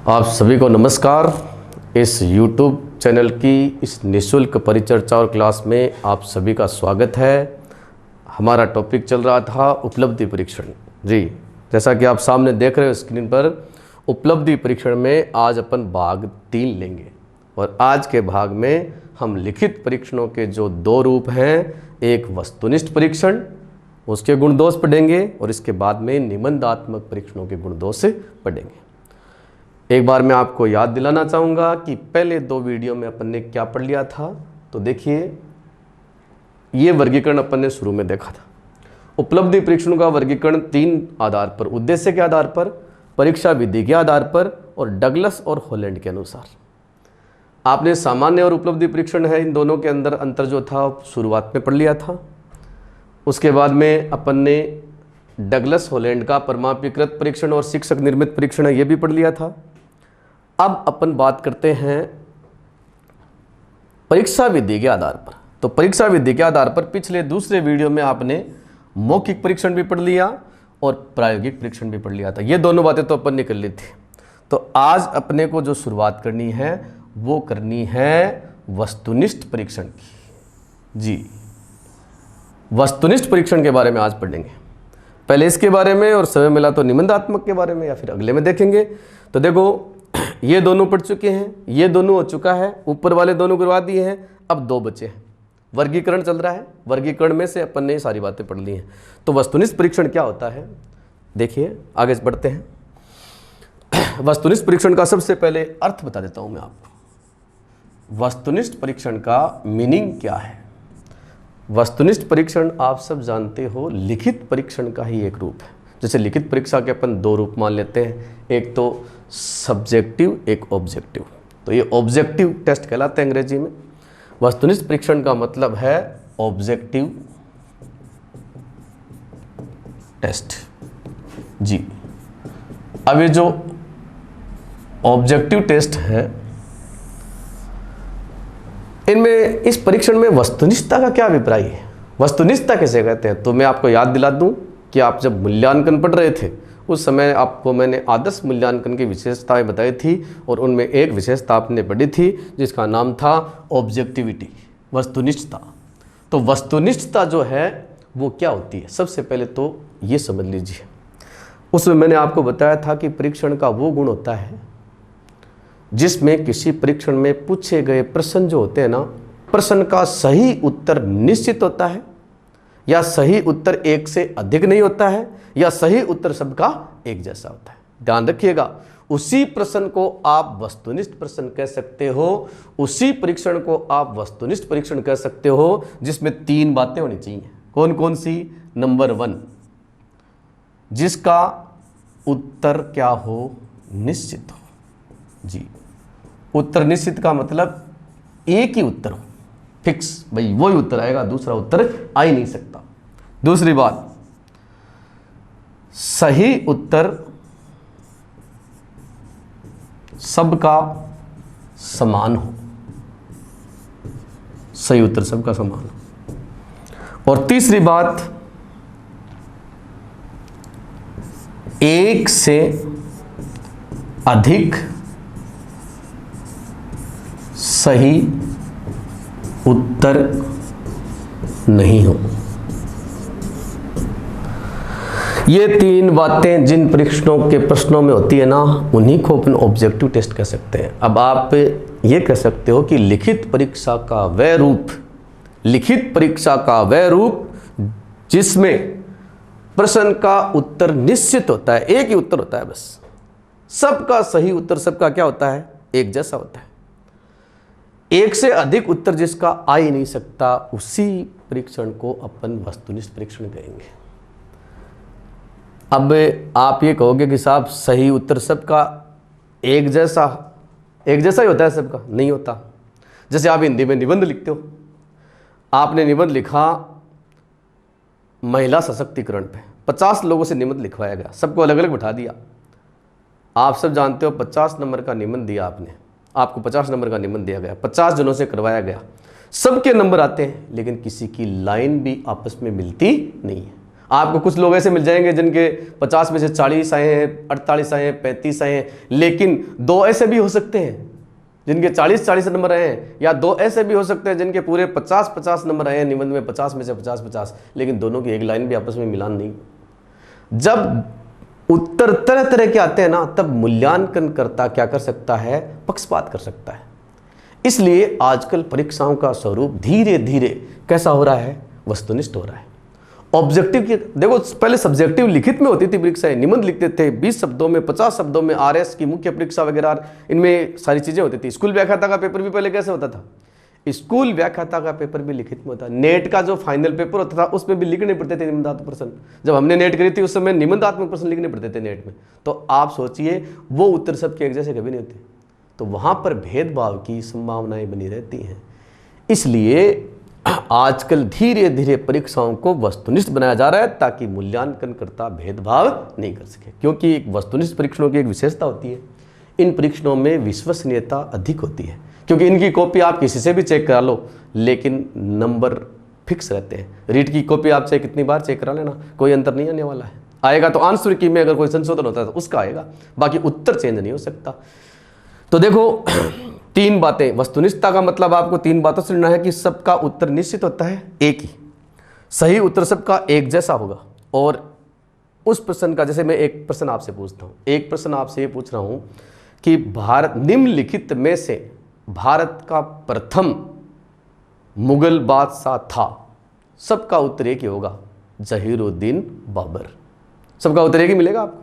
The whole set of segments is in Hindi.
आप सभी को नमस्कार। इस YouTube चैनल की इस निःशुल्क परिचर्चा और क्लास में आप सभी का स्वागत है। हमारा टॉपिक चल रहा था उपलब्धि परीक्षण। जी, जैसा कि आप सामने देख रहे हो स्क्रीन पर, उपलब्धि परीक्षण में आज अपन भाग 3 लेंगे और आज के भाग में हम लिखित परीक्षणों के जो 2 रूप हैं, एक वस्तुनिष्ठ परीक्षण, उसके गुण दोष पढ़ेंगे और इसके बाद में निबंधात्मक परीक्षणों के गुण दोष पढ़ेंगे। एक बार मैं आपको याद दिलाना चाहूँगा कि पहले 2 वीडियो में अपन ने क्या पढ़ लिया था। तो देखिए, ये वर्गीकरण अपन ने शुरू में देखा था। उपलब्धि परीक्षणों का वर्गीकरण 3 आधार पर, उद्देश्य के आधार पर, परीक्षा विधि के आधार पर और डगलस और हॉलैंड के अनुसार। आपने सामान्य और उपलब्धि परीक्षण है, इन दोनों के अंदर अंतर जो था शुरुआत में पढ़ लिया था। उसके बाद में अपन ने डगलस हॉलैंड का परमाणुकृत परीक्षण और शिक्षक निर्मित परीक्षण है, ये भी पढ़ लिया था। अब अपन बात करते हैं परीक्षा विधि के आधार पर। तो परीक्षा विधि के आधार पर पिछले दूसरे वीडियो में आपने मौखिक परीक्षण भी पढ़ लिया और प्रायोगिक परीक्षण भी पढ़ लिया था। ये दोनों बातें तो अपन ने कर ली थी। तो आज अपने को जो शुरुआत करनी है वो करनी है वस्तुनिष्ठ परीक्षण की। जी, वस्तुनिष्ठ परीक्षण के बारे में आज पढ़ेंगे। पहले इसके बारे में और समय मिला तो निबंधात्मक के बारे में या फिर अगले में देखेंगे। तो देखो, ये दोनों पढ़ चुके हैं, ये दोनों हो चुका है, ऊपर वाले दोनों करवा दिए हैं, अब 2 बचे हैं। वर्गीकरण चल रहा है, वर्गीकरण में से अपन ने सारी बातें पढ़ ली हैं। तो वस्तुनिष्ठ परीक्षण क्या होता है, देखिए आगे बढ़ते हैं। वस्तुनिष्ठ परीक्षण का सबसे पहले अर्थ बता देता हूं मैं आपको। वस्तुनिष्ठ परीक्षण का मीनिंग क्या है। वस्तुनिष्ठ परीक्षण आप सब जानते हो लिखित परीक्षण का ही एक रूप है। जैसे लिखित परीक्षा के अपन 2 रूप मान लेते हैं, एक तो सब्जेक्टिव, एक ऑब्जेक्टिव। तो ये ऑब्जेक्टिव टेस्ट कहलाते हैं अंग्रेजी में। वस्तुनिष्ठ परीक्षण का मतलब है ऑब्जेक्टिव टेस्ट। जी, अब ये जो ऑब्जेक्टिव टेस्ट है, इनमें इस परीक्षण में वस्तुनिष्ठता का क्या अभिप्राय है, वस्तुनिष्ठता कैसे कहते हैं। तो मैं आपको याद दिला दूं कि आप जब मूल्यांकन पढ़ रहे थे उस समय आपको मैंने आदर्श मूल्यांकन की विशेषताएं बताई थी और उनमें एक विशेषता आपने पढ़ी थी जिसका नाम था ऑब्जेक्टिविटी, वस्तुनिष्ठता। तो वस्तुनिष्ठता जो है वो क्या होती है, सबसे पहले तो ये समझ लीजिए। उसमें मैंने आपको बताया था कि परीक्षण का वो गुण होता है जिसमें किसी परीक्षण में पूछे गए प्रश्न जो होते हैं ना, प्रश्न का सही उत्तर निश्चित होता है या सही उत्तर एक से अधिक नहीं होता है या सही उत्तर सबका एक जैसा होता है। ध्यान रखिएगा, उसी प्रश्न को आप वस्तुनिष्ठ प्रश्न कह सकते हो, उसी परीक्षण को आप वस्तुनिष्ठ परीक्षण कह सकते हो जिसमें 3 बातें होनी चाहिए। कौन कौन सी। नंबर 1, जिसका उत्तर क्या हो, निश्चित हो। जी, उत्तर निश्चित का मतलब एक ही उत्तर हो, फिक्स, भाई वही उत्तर आएगा, दूसरा उत्तर आ ही नहीं सकता। दूसरी बात, सही उत्तर सबका समान हो, सही उत्तर सबका समान हो। और तीसरी बात, एक से अधिक सही उत्तर नहीं हो। ये 3 बातें जिन परीक्षणों के प्रश्नों में होती है ना, उन्हीं को अपन ऑब्जेक्टिव टेस्ट कह सकते हैं। अब आप ये कह सकते हो कि लिखित परीक्षा का वह रूप, लिखित परीक्षा का वह रूप जिसमें प्रश्न का उत्तर निश्चित होता है, एक ही उत्तर होता है, बस सबका सही उत्तर सबका क्या होता है, एक जैसा होता है। एक से अधिक उत्तर जिसका आ ही नहीं सकता, उसी परीक्षण को अपन वस्तुनिष्ठ परीक्षण कहेंगे। अब आप ये कहोगे कि साहब सही उत्तर सबका एक जैसा ही होता है, सबका नहीं होता। जैसे आप हिंदी में निबंध लिखते हो, आपने निबंध लिखा महिला सशक्तिकरण पे, 50 लोगों से निबंध लिखवाया गया, सबको अलग अलग बैठा दिया। आप सब जानते हो 50 नंबर का निबंध दिया आपने, आपको 50 नंबर का निबंध दिया गया, 50 जनों से करवाया गया, सबके नंबर आते हैं, लेकिन किसी की लाइन भी आपस में मिलती नहीं है। आपको कुछ लोग ऐसे मिल जाएंगे जिनके 50 में से 40 आए हैं, 48 आए हैं, 35 आए हैं, लेकिन 2 ऐसे भी हो सकते हैं जिनके 40-40 नंबर आए हैं, या 2 ऐसे भी हो सकते हैं जिनके पूरे 50-50 नंबर आए हैं, निबंध में 50 में से 50-50, लेकिन दोनों की एक लाइन भी आपस में मिलान नहीं। जब उत्तर तरह तरह के आते हैं ना, तब मूल्यांकन करता क्या कर सकता है, पक्षपात कर सकता है। इसलिए आजकल परीक्षाओं का स्वरूप धीरे धीरे कैसा हो रहा है, वस्तुनिष्ठ हो रहा है। ऑब्जेक्टिव की देखो, पहले सब्जेक्टिव लिखित में होती थी परीक्षाएं, निबंध लिखते थे 20 शब्दों में, 50 शब्दों में, आरएस की मुख्य परीक्षा वगैरह, इनमें सारी चीजें होती थी। स्कूल व्याख्याता का पेपर भी पहले कैसे होता था, स्कूल व्याख्याता का पेपर भी लिखित में होता। नेट का जो फाइनल पेपर होता था उसमें भी लिखने पड़ते थे निबंधात्मक प्रश्न। जब हमने नेट करी थी उस समय निबंधात्मक प्रश्न लिखने पड़ते थे नेट में। तो आप सोचिए वो उत्तर सबके एक जैसे कभी नहीं होते, तो वहां पर भेदभाव की संभावनाएं बनी रहती हैं। इसलिए आजकल धीरे धीरे परीक्षाओं को वस्तुनिष्ठ बनाया जा रहा है ताकि मूल्यांकनकर्ता भेदभाव नहीं कर सके। क्योंकि एक वस्तुनिष्ठ परीक्षणों की एक विशेषता होती है, इन परीक्षणों में विश्वसनीयता अधिक होती है, क्योंकि इनकी कॉपी आप किसी से भी चेक करा लो लेकिन नंबर फिक्स रहते हैं। रीट की कॉपी आप चाहे कितनी बार चेक करा लेना, कोई अंतर नहीं आने वाला है। आएगा तो आंसर की में अगर कोई संशोधन होता है तो उसका आएगा, बाकी उत्तर चेंज नहीं हो सकता। तो देखो 3 बातें, वस्तुनिष्ठता का मतलब आपको 3 बातों से लेना है कि सबका उत्तर निश्चित होता है एक ही, सही उत्तर सबका एक जैसा होगा। और उस प्रश्न का, जैसे मैं एक प्रश्न आपसे पूछता हूँ, एक प्रश्न आपसे ये पूछ रहा हूँ कि भारत निम्नलिखित में से भारत का प्रथम मुगल बादशाह था, सबका उत्तर एक ही होगा, जहीरुद्दीन बाबर। सबका उत्तर एक ही मिलेगा आपको।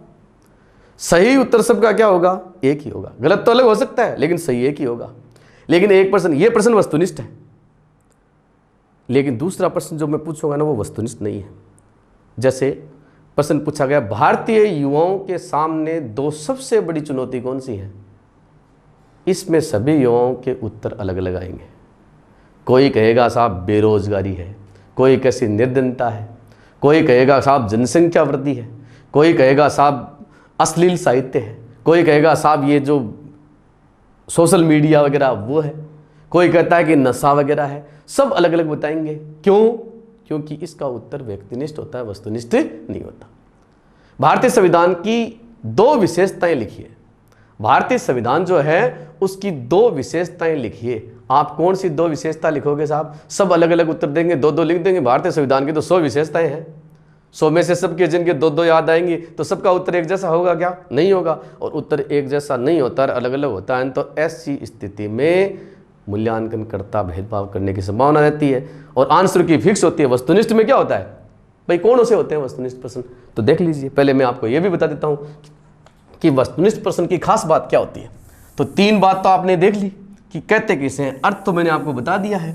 सही उत्तर सबका क्या होगा, एक ही होगा। गलत तो अलग हो सकता है लेकिन सही एक ही होगा। लेकिन एक प्रश्न, ये प्रश्न वस्तुनिष्ठ है, लेकिन दूसरा प्रश्न जो मैं पूछूंगा ना वो वस्तुनिष्ठ नहीं है। जैसे प्रश्न पूछा गया, भारतीय युवाओं के सामने 2 सबसे बड़ी चुनौती कौन सी है, इसमें सभी युवाओं के उत्तर अलग अलग आएंगे। कोई कहेगा साहब बेरोजगारी है, कोई कैसी निर्धनता है, कोई कहेगा साहब जनसंख्या वृद्धि है, कोई कहेगा साहब अश्लील साहित्य है, कोई कहेगा साहब ये जो सोशल मीडिया वगैरह वो है, कोई कहता है कि नशा वगैरह है। सब अलग अलग बताएंगे। क्यों? क्योंकि इसका उत्तर व्यक्तिनिष्ठ होता है, वस्तुनिष्ठ नहीं होता। भारतीय संविधान की 2 विशेषताएं लिखिए। भारतीय संविधान जो है उसकी 2 विशेषताएं लिखिए। आप कौन सी 2 विशेषता लिखोगे साहब? सब अलग अलग उत्तर देंगे, 2-2 लिख देंगे। भारतीय संविधान की तो 100 विशेषताएं हैं, 100 में से सबके जिनके 2-2 याद आएंगी तो सबका उत्तर एक जैसा होगा क्या? नहीं होगा। और उत्तर एक जैसा नहीं होता, अलग अलग होता है। तो ऐसी स्थिति में मूल्यांकनकर्ता भेदभाव करने की संभावना रहती है और आंसर की फिक्स होती है। वस्तुनिष्ठ में क्या होता है भाई, कौन से होते हैं वस्तुनिष्ठ प्रश्न? तो देख लीजिए, पहले मैं आपको यह भी बता देता हूँ कि वस्तुनिष्ठ प्रश्न की खास बात क्या होती है। तो 3 बात तो आपने देख ली कि कहते किसे हैं, अर्थ तो मैंने आपको बता दिया है।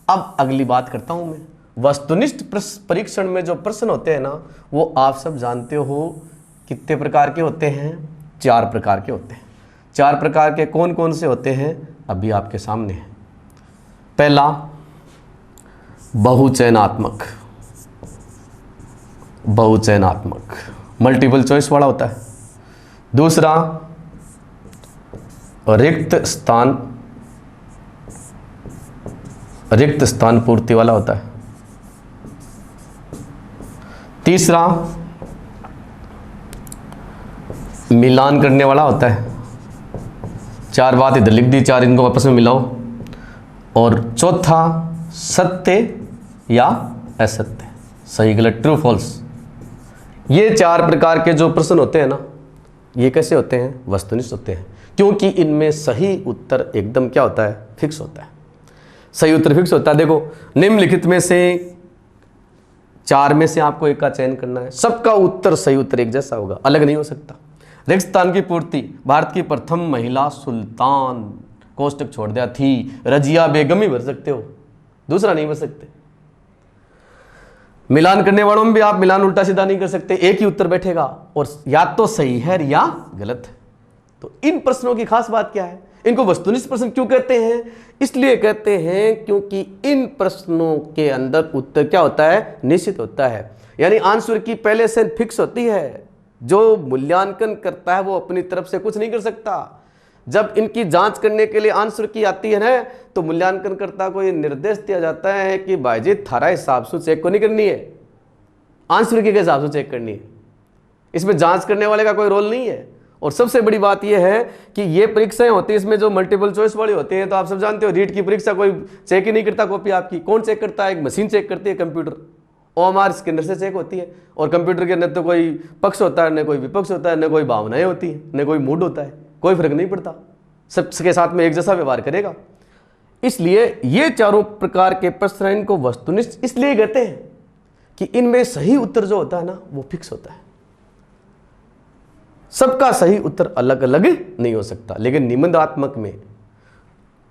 अब अगली बात करता हूं मैं। वस्तुनिष्ठ परीक्षण में जो प्रश्न होते हैं ना, वो आप सब जानते हो कितने प्रकार के होते हैं? 4 प्रकार के होते हैं। 4 प्रकार के कौन कौन से होते हैं अभी आपके सामने है। पहला बहुचयनात्मक, मल्टीपल चॉइस वाला होता है। दूसरा रिक्त स्थान पूर्ति वाला होता है। तीसरा मिलान करने वाला होता है। 4 बात इधर लिख दी, 4 इनको आपस में मिलाओ। और चौथा सत्य या असत्य, सही गलत, ट्रू फॉल्स। ये 4 प्रकार के जो प्रश्न होते हैं ना, ये कैसे होते हैं? वस्तुनिष्ठ होते हैं, क्योंकि इनमें सही उत्तर एकदम क्या होता है? फिक्स होता है। सही उत्तर फिक्स होता है। देखो, निम्नलिखित में से 4 में से आपको एक का चयन करना है। सबका उत्तर सही उत्तर एक जैसा होगा, अलग नहीं हो सकता। रिक्त स्थान की पूर्ति, भारत की प्रथम महिला सुल्तान, कोष्टक छोड़ दिया, थी रजिया बेगम ही भर सकते हो, दूसरा नहीं भर सकते। मिलान करने वालों में भी आप मिलान उल्टा सीधा नहीं कर सकते, एक ही उत्तर बैठेगा और या तो सही है या गलत है। तो इन प्रश्नों की खास बात क्या है? इनको वस्तुनिष्ठ प्रश्न क्यों कहते हैं? इसलिए कहते हैं क्योंकि इन प्रश्नों के अंदर उत्तर क्या होता है? निश्चित होता है। यानी आंसर की पहले से फिक्स होती है। जो मूल्यांकन करता है वो अपनी तरफ से कुछ नहीं कर सकता। जब इनकी जांच करने के लिए आंसर की आती है ना, तो मूल्यांकनकर्ता को ये निर्देश दिया जाता है कि भाईजी थारा हिसाब से चेक को नहीं करनी है, आंसर के हिसाब से चेक करनी है, इसमें जांच करने वाले का कोई रोल नहीं है। और सबसे बड़ी बात यह है कि ये परीक्षाएं होती है, इसमें जो मल्टीपल चॉइस वाली होती हैं, तो आप सब जानते हो रीट की परीक्षा कोई चेक ही नहीं करता कॉपी आपकी। कौन चेक करता है? एक मशीन चेक करती है, कंप्यूटर। OMR स्कैनर से चेक होती है। और कंप्यूटर के अंदर तो कोई पक्ष होता है, न कोई विपक्ष होता है, न कोई भावनाएं होती है, न कोई मूड होता है, कोई फर्क नहीं पड़ता, सबके साथ में एक जैसा व्यवहार करेगा। इसलिए ये चारों प्रकार के प्रश्न इनको वस्तुनिष्ठ इसलिए कहते हैं कि इनमें सही उत्तर जो होता है ना वो फिक्स होता है। सबका सही उत्तर अलग अलग नहीं हो सकता, लेकिन निबंधात्मक में,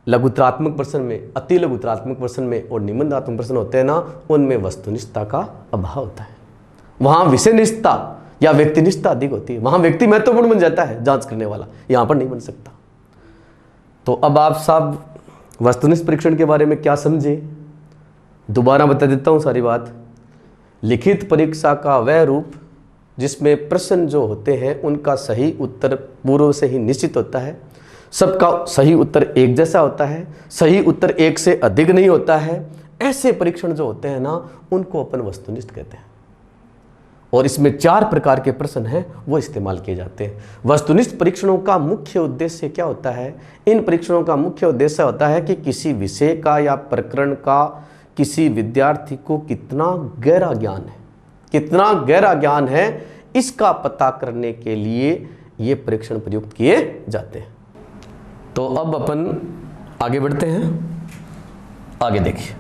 लघुत्तरात्मक प्रश्न में, अति लघुत्तरात्मक प्रश्न में और निबंधात्मक प्रश्न होते हैं ना, उनमें वस्तुनिष्ठता का अभाव होता है। वहां विषयनिष्ठता या व्यक्तिनिष्ठता अधिक होती है, वहां व्यक्ति महत्वपूर्ण बन जाता है जांच करने वाला, यहां पर नहीं बन सकता। तो अब आप सब वस्तुनिष्ठ परीक्षण के बारे में क्या समझे, दोबारा बता देता हूं सारी बात। लिखित परीक्षा का वह रूप जिसमें प्रश्न जो होते हैं उनका सही उत्तर पूर्व से ही निश्चित होता है, सबका सही उत्तर एक जैसा होता है, सही उत्तर एक से अधिक नहीं होता है, ऐसे परीक्षण जो होते हैं ना उनको अपन वस्तुनिष्ठ कहते हैं। और इसमें 4 प्रकार के प्रश्न हैं वो इस्तेमाल किए जाते हैं। वस्तुनिष्ठ परीक्षणों का मुख्य उद्देश्य क्या होता है? इन परीक्षणों का मुख्य उद्देश्य होता है कि किसी विषय का या प्रकरण का किसी विद्यार्थी को कितना गहरा ज्ञान है, कितना गहरा ज्ञान है, इसका पता करने के लिए ये परीक्षण प्रयुक्त किए जाते हैं। तो अब अपन आगे बढ़ते हैं। आगे देखिए,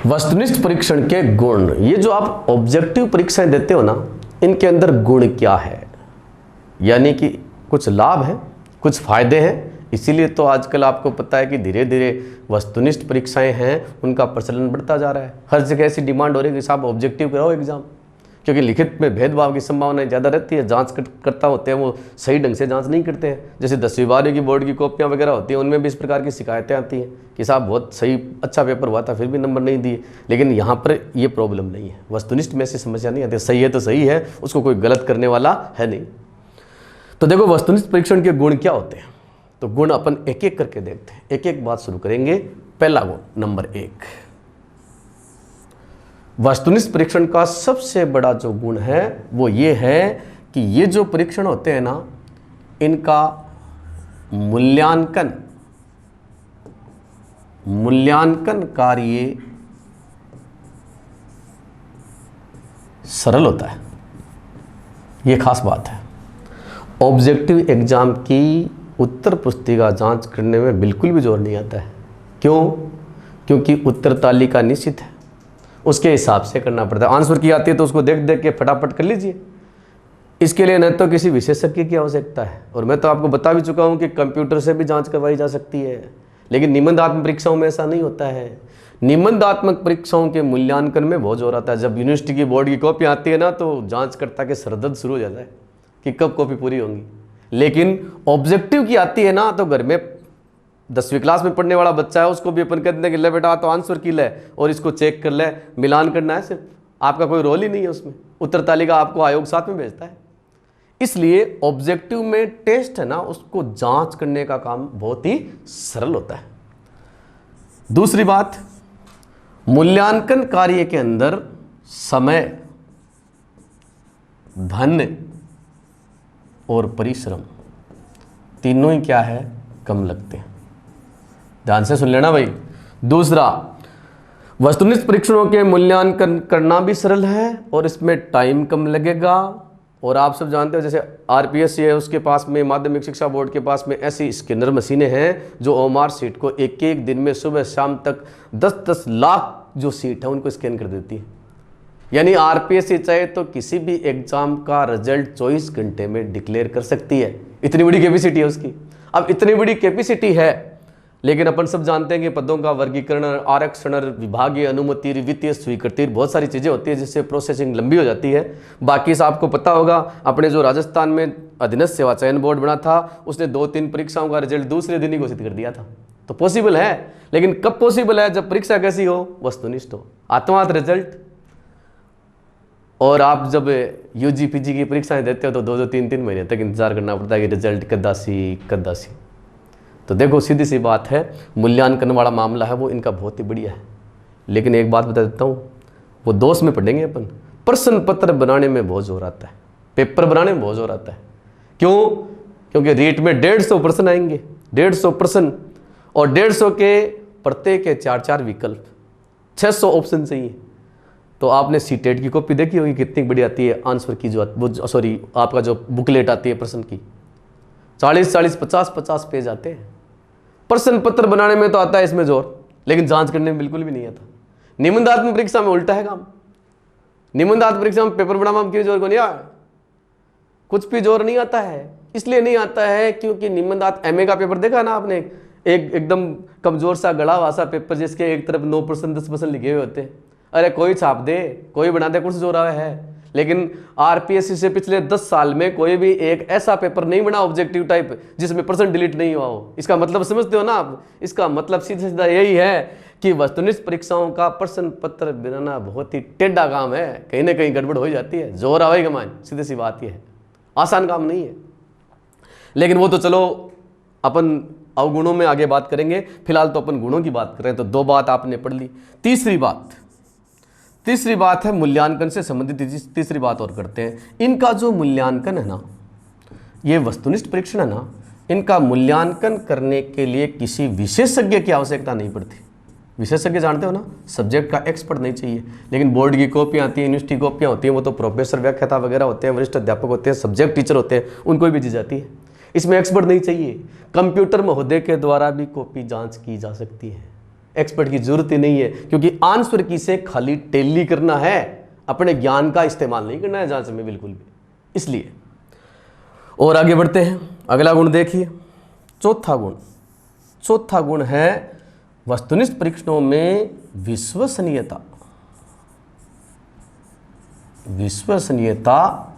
वस्तुनिष्ठ परीक्षण के गुण। ये जो आप ऑब्जेक्टिव परीक्षाएं देते हो ना, इनके अंदर गुण क्या है, यानी कि कुछ लाभ है, कुछ फायदे हैं। इसीलिए तो आजकल आपको पता है कि धीरे धीरे वस्तुनिष्ठ परीक्षाएं हैं उनका प्रचलन बढ़ता जा रहा है। हर जगह ऐसी डिमांड हो रही है कि साहब ऑब्जेक्टिव कराओ एग्जाम, क्योंकि लिखित में भेदभाव की संभावना ज़्यादा रहती है। जांच करता होते हैं वो सही ढंग से जांच नहीं करते हैं। जैसे 10वीं 12वीं की बोर्ड की कॉपियां वगैरह होती हैं, उनमें भी इस प्रकार की शिकायतें आती हैं कि साहब बहुत सही अच्छा पेपर हुआ था फिर भी नंबर नहीं दिए। लेकिन यहाँ पर ये प्रॉब्लम नहीं है, वस्तुनिष्ठ में ऐसी समस्या नहीं आती। सही है तो सही है, उसको कोई गलत करने वाला है नहीं। तो देखो वस्तुनिष्ठ परीक्षण के गुण क्या होते हैं, तो गुण अपन एक एक करके देखते हैं, एक एक बात शुरू करेंगे। पहला गुण नंबर 1, वस्तुनिष्ठ परीक्षण का सबसे बड़ा जो गुण है वो ये है कि ये जो परीक्षण होते हैं ना, इनका मूल्यांकन कार्य सरल होता है। ये खास बात है। ऑब्जेक्टिव एग्जाम की उत्तर पुस्तिका जांच करने में बिल्कुल भी जोर नहीं आता है। क्यों? क्योंकि उत्तर तालिका निश्चित है, उसके हिसाब से करना पड़ता है। आंसर की आती है तो उसको देख देख के फटाफट कर लीजिए। इसके लिए न तो किसी विशेषज्ञ की आवश्यकता है, और मैं तो आपको बता भी चुका हूं कि कंप्यूटर से भी जांच करवाई जा सकती है। लेकिन निबंधात्मक परीक्षाओं में ऐसा नहीं होता है। निबंधात्मक परीक्षाओं के मूल्यांकन में बहुत जोर आता है। जब यूनिवर्सिटी की बोर्ड की कॉपी आती है ना, तो जांचकर्ता के सरदर्द शुरू हो जाता है कि कब कॉपी पूरी होंगी। लेकिन ऑब्जेक्टिव की आती है ना, तो घर में 10वीं क्लास में पढ़ने वाला बच्चा है, उसको भी अपन कहते हैं कि ले बेटा तो आंसर की ले और इसको चेक कर ले, मिलान करना है सिर्फ, आपका कोई रोल ही नहीं है उसमें। उत्तर तालिका आपको आयोग साथ में भेजता है। इसलिए ऑब्जेक्टिव में टेस्ट है ना, उसको जांच करने का काम बहुत ही सरल होता है। दूसरी बात, मूल्यांकन कार्य के अंदर समय, धन और परिश्रम तीनों ही क्या है, कम लगते हैं। ध्यान से सुन लेना भाई। दूसरा, वस्तुनिष्ठ परीक्षणों के मूल्यांकन करना भी सरल है और इसमें टाइम कम लगेगा। और आप सब जानते हो जैसे आरपीएससी है, उसके पास में माध्यमिक शिक्षा बोर्ड के पास में ऐसी स्कैनर मशीनें हैं जो ओएमआर सीट को एक एक दिन में सुबह शाम तक 10-10 लाख जो सीट है उनको स्कैन कर देती है। यानी आरपीएससी चाहे तो किसी भी एग्जाम का रिजल्ट 24 घंटे में डिक्लेयर कर सकती है। इतनी बड़ी कैपेसिटी है उसकी। अब इतनी बड़ी कैपेसिटी है, लेकिन अपन सब जानते हैं कि पदों का वर्गीकरण, आरक्षण, विभागीय अनुमति, वित्तीय स्वीकृति, बहुत सारी चीज़ें होती है जिससे प्रोसेसिंग लंबी हो जाती है। बाकी से आपको पता होगा, अपने जो राजस्थान में अधीनस्थ सेवा चयन बोर्ड बना था, उसने 2-3 परीक्षाओं का रिजल्ट दूसरे दिन ही घोषित कर दिया था। तो पॉसिबल है, लेकिन कब पॉसिबल है? जब परीक्षा कैसी हो, वस्तुनिष्ठ हो, आत्मार्थ रिजल्ट। और आप जब यूजी पीजी की परीक्षाएं देते हो तो 2-2, 3-3 महीने तक इंतजार करना पड़ता है कि रिजल्ट कदासी। तो देखो सीधी सी बात है, मूल्यांकन वाला मामला है वो इनका बहुत ही बढ़िया है। लेकिन एक बात बता देता हूँ, वो दोष में पढ़ेंगे अपन, प्रश्न पत्र बनाने में बहुत जोर आता है, पेपर बनाने में बहुत जोर आता है। क्यों? क्योंकि रीट में 150 प्रश्न आएंगे, 150 प्रश्न, और 150 के प्रत्येक के 4-4 विकल्प, 600 ऑप्शन चाहिए। तो आपने सीटेट की कॉपी देखी होगी कितनी बड़ी आती है आंसर की, सॉरी आपका जो बुकलेट आती है प्रश्न की, 40-40, 50-50 पेज आते हैं। प्रश्न पत्र बनाने में तो आता है इसमें जोर, लेकिन जांच करने में बिल्कुल भी नहीं आता। निबंधात्मक परीक्षा में उल्टा है काम। निबंधात्मक परीक्षा में पेपर बनाने में क्यों जोर को नहीं आया? कुछ भी जोर नहीं आता है। इसलिए नहीं आता है क्योंकि निबंधात्मक एमए का पेपर देखा ना आपने, एक एकदम कमजोर सा गड़ा हुआ सा पेपर जिसके एक तरफ 9% 10% लिखे हुए होते हैं। अरे कोई छाप दे, कोई बना दे, कुछ जोर आया है। लेकिन आरपीएससी से पिछले 10 साल में कोई भी एक ऐसा पेपर नहीं बना ऑब्जेक्टिव टाइप जिसमें % डिलीट नहीं हुआ हो। इसका मतलब समझते हो ना आप? इसका मतलब सीधा सीधा यही है कि वस्तुनिष्ठ परीक्षाओं का प्रश्न पत्र बनाना बहुत ही टेढ़ा काम है, कहीं ना कहीं गड़बड़ हो जाती है, जोर आवेगा मान, सीधी सी बात यह है, आसान काम नहीं है। लेकिन वो तो चलो अपन अवगुणों में आगे बात करेंगे, फिलहाल तो अपन गुणों की बात कर रहे हैं। तो 2 बात आपने पढ़ ली। तीसरी बात है मूल्यांकन से संबंधित तीसरी बात और करते हैं। इनका जो मूल्यांकन है ना, ये वस्तुनिष्ठ परीक्षण है ना, इनका मूल्यांकन करने के लिए किसी विशेषज्ञ की आवश्यकता नहीं पड़ती। विशेषज्ञ जानते हो ना, सब्जेक्ट का एक्सपर्ट नहीं चाहिए। लेकिन बोर्ड की कॉपियाँ आती हैं, यूनिवर्सिटी कॉपियाँ होती हैं, वो तो प्रोफेसर व्याख्याता वगैरह होते हैं, वरिष्ठ अध्यापक होते हैं, सब्जेक्ट टीचर होते हैं, उनको भी दी जाती है। इसमें एक्सपर्ट नहीं चाहिए। कंप्यूटर महोदय के द्वारा भी कॉपी जांच की जा सकती है, एक्सपर्ट की जरूरत ही नहीं है। क्योंकि आंसर की से खाली टैली करना है, अपने ज्ञान का इस्तेमाल नहीं करना है जांच में बिल्कुल भी। इसलिए और आगे बढ़ते हैं। अगला गुण देखिए, चौथा गुण है वस्तुनिष्ठ परीक्षणों में विश्वसनीयता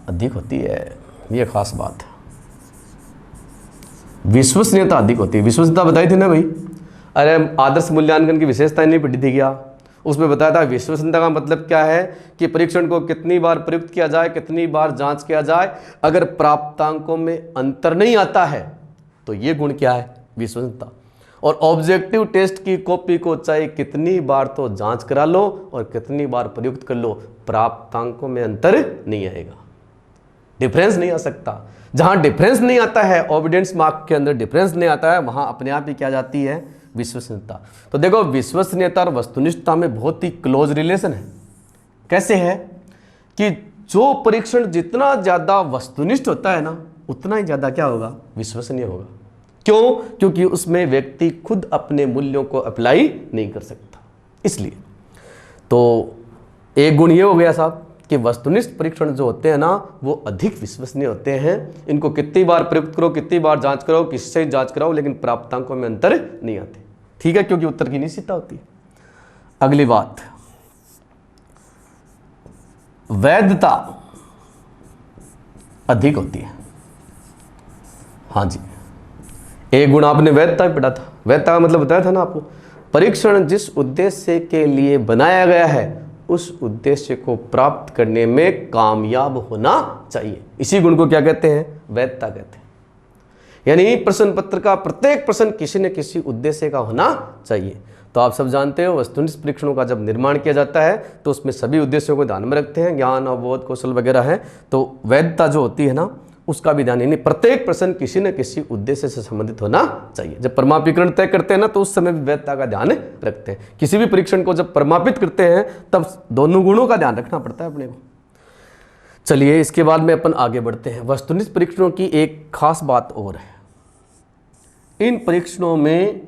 अधिक होती है। यह खास बात है, विश्वसनीयता अधिक होती है। विश्वसनीयता बताई थी ना भाई, अरे आदर्श मूल्यांकन की विशेषताएं नहीं पढ़ी थी क्या? उसमें बताया था विश्वसनीयता का मतलब क्या है कि परीक्षण को कितनी बार प्रयुक्त किया जाए, कितनी बार जांच किया जाए, अगर प्राप्तांकों में अंतर नहीं आता है तो ये गुण क्या है? विश्वसनीयता। और ऑब्जेक्टिव टेस्ट की कॉपी को चाहे कितनी बार तो जांच करा लो और कितनी बार प्रयुक्त कर लो, प्राप्तांकों में अंतर नहीं आएगा, डिफरेंस नहीं आ सकता। जहां डिफरेंस नहीं आता है, एविडेंस मार्क के अंदर डिफरेंस नहीं आता है, वहां अपने आप ही क्या जाती है? विश्वसनीयता। तो देखो, विश्वसनीयता और वस्तुनिष्ठता में बहुत ही क्लोज रिलेशन है। कैसे है कि जो परीक्षण जितना ज्यादा वस्तुनिष्ठ होता है ना, उतना ही ज्यादा क्या होगा? विश्वसनीय होगा। क्यों? क्योंकि उसमें व्यक्ति खुद अपने मूल्यों को अप्लाई नहीं कर सकता। इसलिए तो एक गुण ये हो गया साहब कि वस्तुनिष्ठ परीक्षण जो होते हैं ना, वो अधिक विश्वसनीय होते हैं। इनको कितनी बार प्रयुक्त करो, कितनी बार जांच करो, किससे जांच कराओ, लेकिन प्राप्तांकों में अंतर नहीं आते। ठीक है, क्योंकि उत्तर की निश्चितता होती है। अगली बात, वैधता अधिक होती है। हाँ जी, एक गुण आपने वैधता पढ़ा था। वैधता का मतलब बताया था ना आपको, परीक्षण जिस उद्देश्य के लिए बनाया गया है उस उद्देश्य को प्राप्त करने में कामयाब होना चाहिए। इसी गुण को क्या कहते हैं? वैधता कहते हैं। यानी प्रश्न पत्र का प्रत्येक प्रश्न किसी न किसी उद्देश्य का होना चाहिए। तो आप सब जानते हो, वस्तुनिष्ठ परीक्षणों का जब निर्माण किया जाता है तो उसमें सभी उद्देश्यों को ध्यान में रखते हैं, ज्ञान, अवबोध, कौशल वगैरह है। तो वैधता जो होती है ना, उसका भी ध्यान, यानी प्रत्येक प्रश्न किसी न किसी उद्देश्य से संबंधित होना चाहिए। जब परमापीकरण तय करते हैं ना, तो उस समय भी वैधता का ध्यान रखते हैं। किसी भी परीक्षण को जब परमापित करते हैं तब दोनों गुणों का ध्यान रखना पड़ता है अपने को। चलिए, इसके बाद में अपन आगे बढ़ते हैं। वस्तुनिष्ठ परीक्षणों की एक खास बात और है, इन परीक्षणों में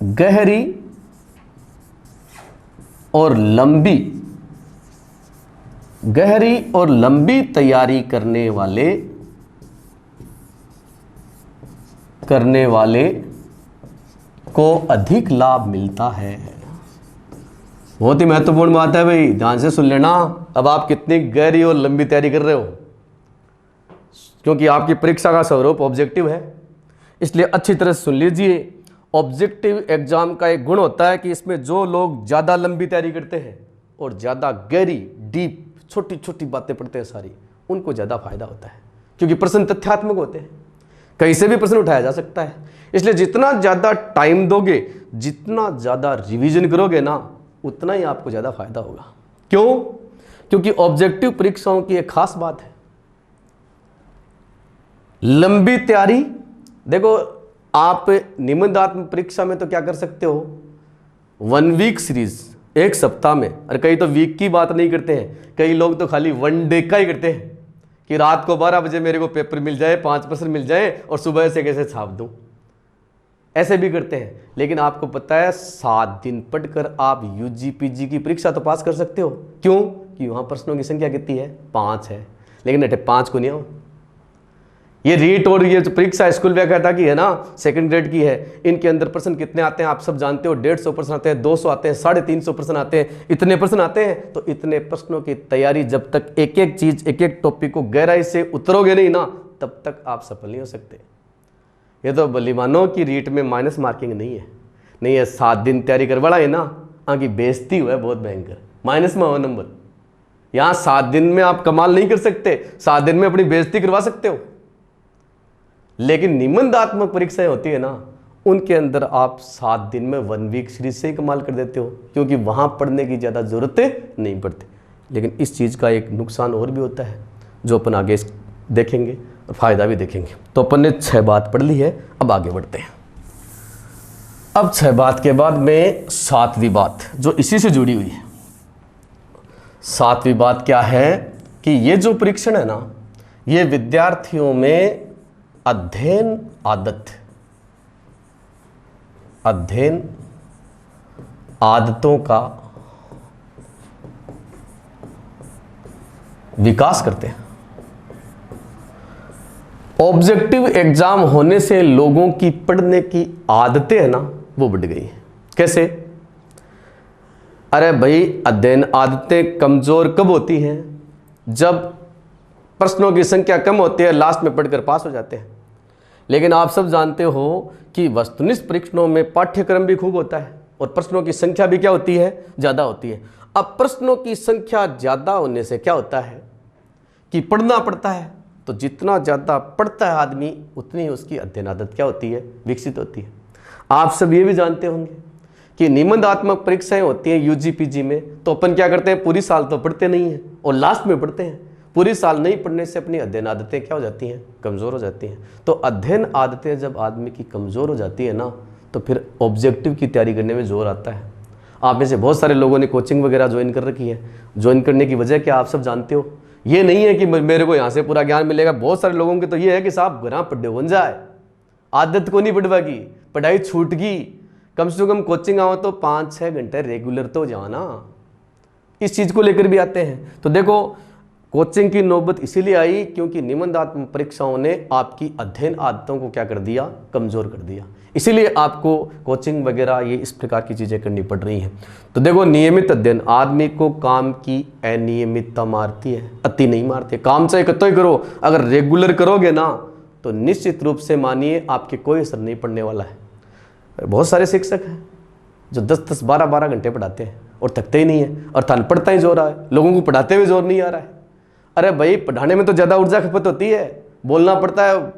गहरी और लंबी तैयारी करने वाले को अधिक लाभ मिलता है। बहुत ही महत्वपूर्ण बात है भाई, ध्यान से सुन लेना। अब आप कितनी गहरी और लंबी तैयारी कर रहे हो, क्योंकि आपकी परीक्षा का स्वरूप ऑब्जेक्टिव है, इसलिए अच्छी तरह सुन लीजिए। ऑब्जेक्टिव एग्जाम का एक गुण होता है कि इसमें जो लोग ज़्यादा लंबी तैयारी करते हैं और ज़्यादा गहरी, डीप, छोटी छोटी बातें पढ़ते हैं सारी, उनको ज़्यादा फायदा होता है, क्योंकि प्रश्न तथ्यात्मक होते हैं। कहीं से भी प्रश्न उठाया जा सकता है। इसलिए जितना ज़्यादा टाइम दोगे, जितना ज़्यादा रिवीजन करोगे ना, उतना ही आपको ज़्यादा फायदा होगा। क्यों? क्योंकि ऑब्जेक्टिव परीक्षाओं की एक खास बात है, लंबी तैयारी। देखो, आप निबंधात्मक परीक्षा में तो क्या कर सकते हो, 1 वीक सीरीज, एक सप्ताह में, और कई तो वीक की बात नहीं करते हैं, कई लोग तो खाली 1 डे का ही करते हैं कि रात को 12 बजे मेरे को पेपर मिल जाए, 5 प्रश्न मिल जाए और सुबह से कैसे छाप दूं, ऐसे भी करते हैं। लेकिन आपको पता है 7 दिन पढ़कर आप यूजी पीजी की परीक्षा तो पास कर सकते हो। क्यों? कि वहां प्रश्नों की संख्या कितनी है, 5 है। लेकिन अटे 5 को नहीं आओ, ये रीट और ये जो परीक्षा स्कूल व्याख्याता की है ना, 2nd ग्रेड की है, इनके अंदर प्रश्न कितने आते हैं आप सब जानते हो। 150 प्रश्न आते हैं, 200 आते हैं, 350 प्रश्न आते हैं, इतने प्रश्न आते हैं। तो इतने प्रश्नों की तैयारी, जब तक एक एक चीज, एक एक टॉपिक को गहराई से उतरोगे नहीं ना, तब तक आप सफल नहीं हो सकते। ये तो भली मानो कि रीट में माइनस मार्किंग नहीं है 7 दिन तैयारी करवाड़ा है ना, आगे बेइज्जती हुआ है बहुत भयंकर, माइनस में हो नंबर। यहाँ 7 दिन में आप कमाल नहीं कर सकते, 7 दिन में अपनी बेइज्जती करवा सकते हो। लेकिन निबंधात्मक परीक्षाएं होती है ना, उनके अंदर आप 7 दिन में 1 वीक सीरीज से ही कमाल कर देते हो, क्योंकि वहां पढ़ने की ज़्यादा ज़रूरत नहीं पड़ती। लेकिन इस चीज़ का एक नुकसान और भी होता है, जो अपन आगे देखेंगे और फायदा भी देखेंगे। तो अपन ने 6 बात पढ़ ली है, अब आगे बढ़ते हैं। अब 6 बात के बाद में 7वीं बात जो इसी से जुड़ी हुई है। 7वीं बात क्या है कि ये जो परीक्षण है ना, ये विद्यार्थियों में अध्ययन आदतों का विकास करते हैं। ऑब्जेक्टिव एग्जाम होने से लोगों की पढ़ने की आदतें है ना, वो बढ़ गई हैं। कैसे? अरे भाई, अध्ययन आदतें कमजोर कब होती हैं? जब प्रश्नों की संख्या कम होती है, लास्ट में पढ़कर पास हो जाते हैं। लेकिन आप सब जानते हो कि वस्तुनिष्ठ परीक्षणों में पाठ्यक्रम भी खूब होता है और प्रश्नों की संख्या भी क्या होती है, ज़्यादा होती है। अब प्रश्नों की संख्या ज़्यादा होने से क्या होता है कि पढ़ना पड़ता है, तो जितना ज़्यादा पढ़ता है आदमी, उतनी ही उसकी अध्ययन आदत क्या होती है, विकसित होती है। आप सब ये भी जानते होंगे कि निबंधात्मक परीक्षाएं होती हैं यूजी पीजी में, तो अपन क्या करते हैं, पूरी साल तो पढ़ते नहीं हैं और लास्ट में पढ़ते हैं। पूरी साल नहीं पढ़ने से अपनी अध्ययन आदतें क्या हो जाती हैं, कमज़ोर हो जाती हैं। तो अध्ययन आदतें जब आदमी की कमज़ोर हो जाती है ना, तो फिर ऑब्जेक्टिव की तैयारी करने में जोर आता है। आप में से बहुत सारे लोगों ने कोचिंग वगैरह ज्वाइन कर रखी है। ज्वाइन करने की वजह क्या आप सब जानते हो, ये नहीं है कि मेरे को यहाँ से पूरा ज्ञान मिलेगा। बहुत सारे लोगों के तो ये है कि साहब घर पढ़े बन जाए, आदत को नहीं पढ़वा की, पढ़ाई छूट गई, कम से कम कोचिंग आओ तो 5-6 घंटे रेगुलर तो जाओ ना। इस चीज़ को लेकर भी आते हैं। तो देखो, कोचिंग की नौबत इसीलिए आई क्योंकि निबंधात्मक परीक्षाओं ने आपकी अध्ययन आदतों को क्या कर दिया, कमज़ोर कर दिया। इसीलिए आपको कोचिंग वगैरह ये इस प्रकार की चीज़ें करनी पड़ रही हैं। तो देखो, नियमित अध्ययन आदमी को काम की अनियमितता मारती है, अति नहीं मारती। काम चाहे कतो ही करो, अगर रेगुलर करोगे ना, तो निश्चित रूप से मानिए आपके कोई असर नहीं पड़ने वाला है। बहुत सारे शिक्षक हैं जो 10-10, 12-12 घंटे पढ़ाते हैं और थकते ही नहीं है, और थान पढ़ता ही जोर आ है, लोगों को पढ़ाते हुए जोर नहीं आ रहा है। अरे भाई, पढ़ाने में तो ज़्यादा ऊर्जा खपत होती है, बोलना पड़ता है,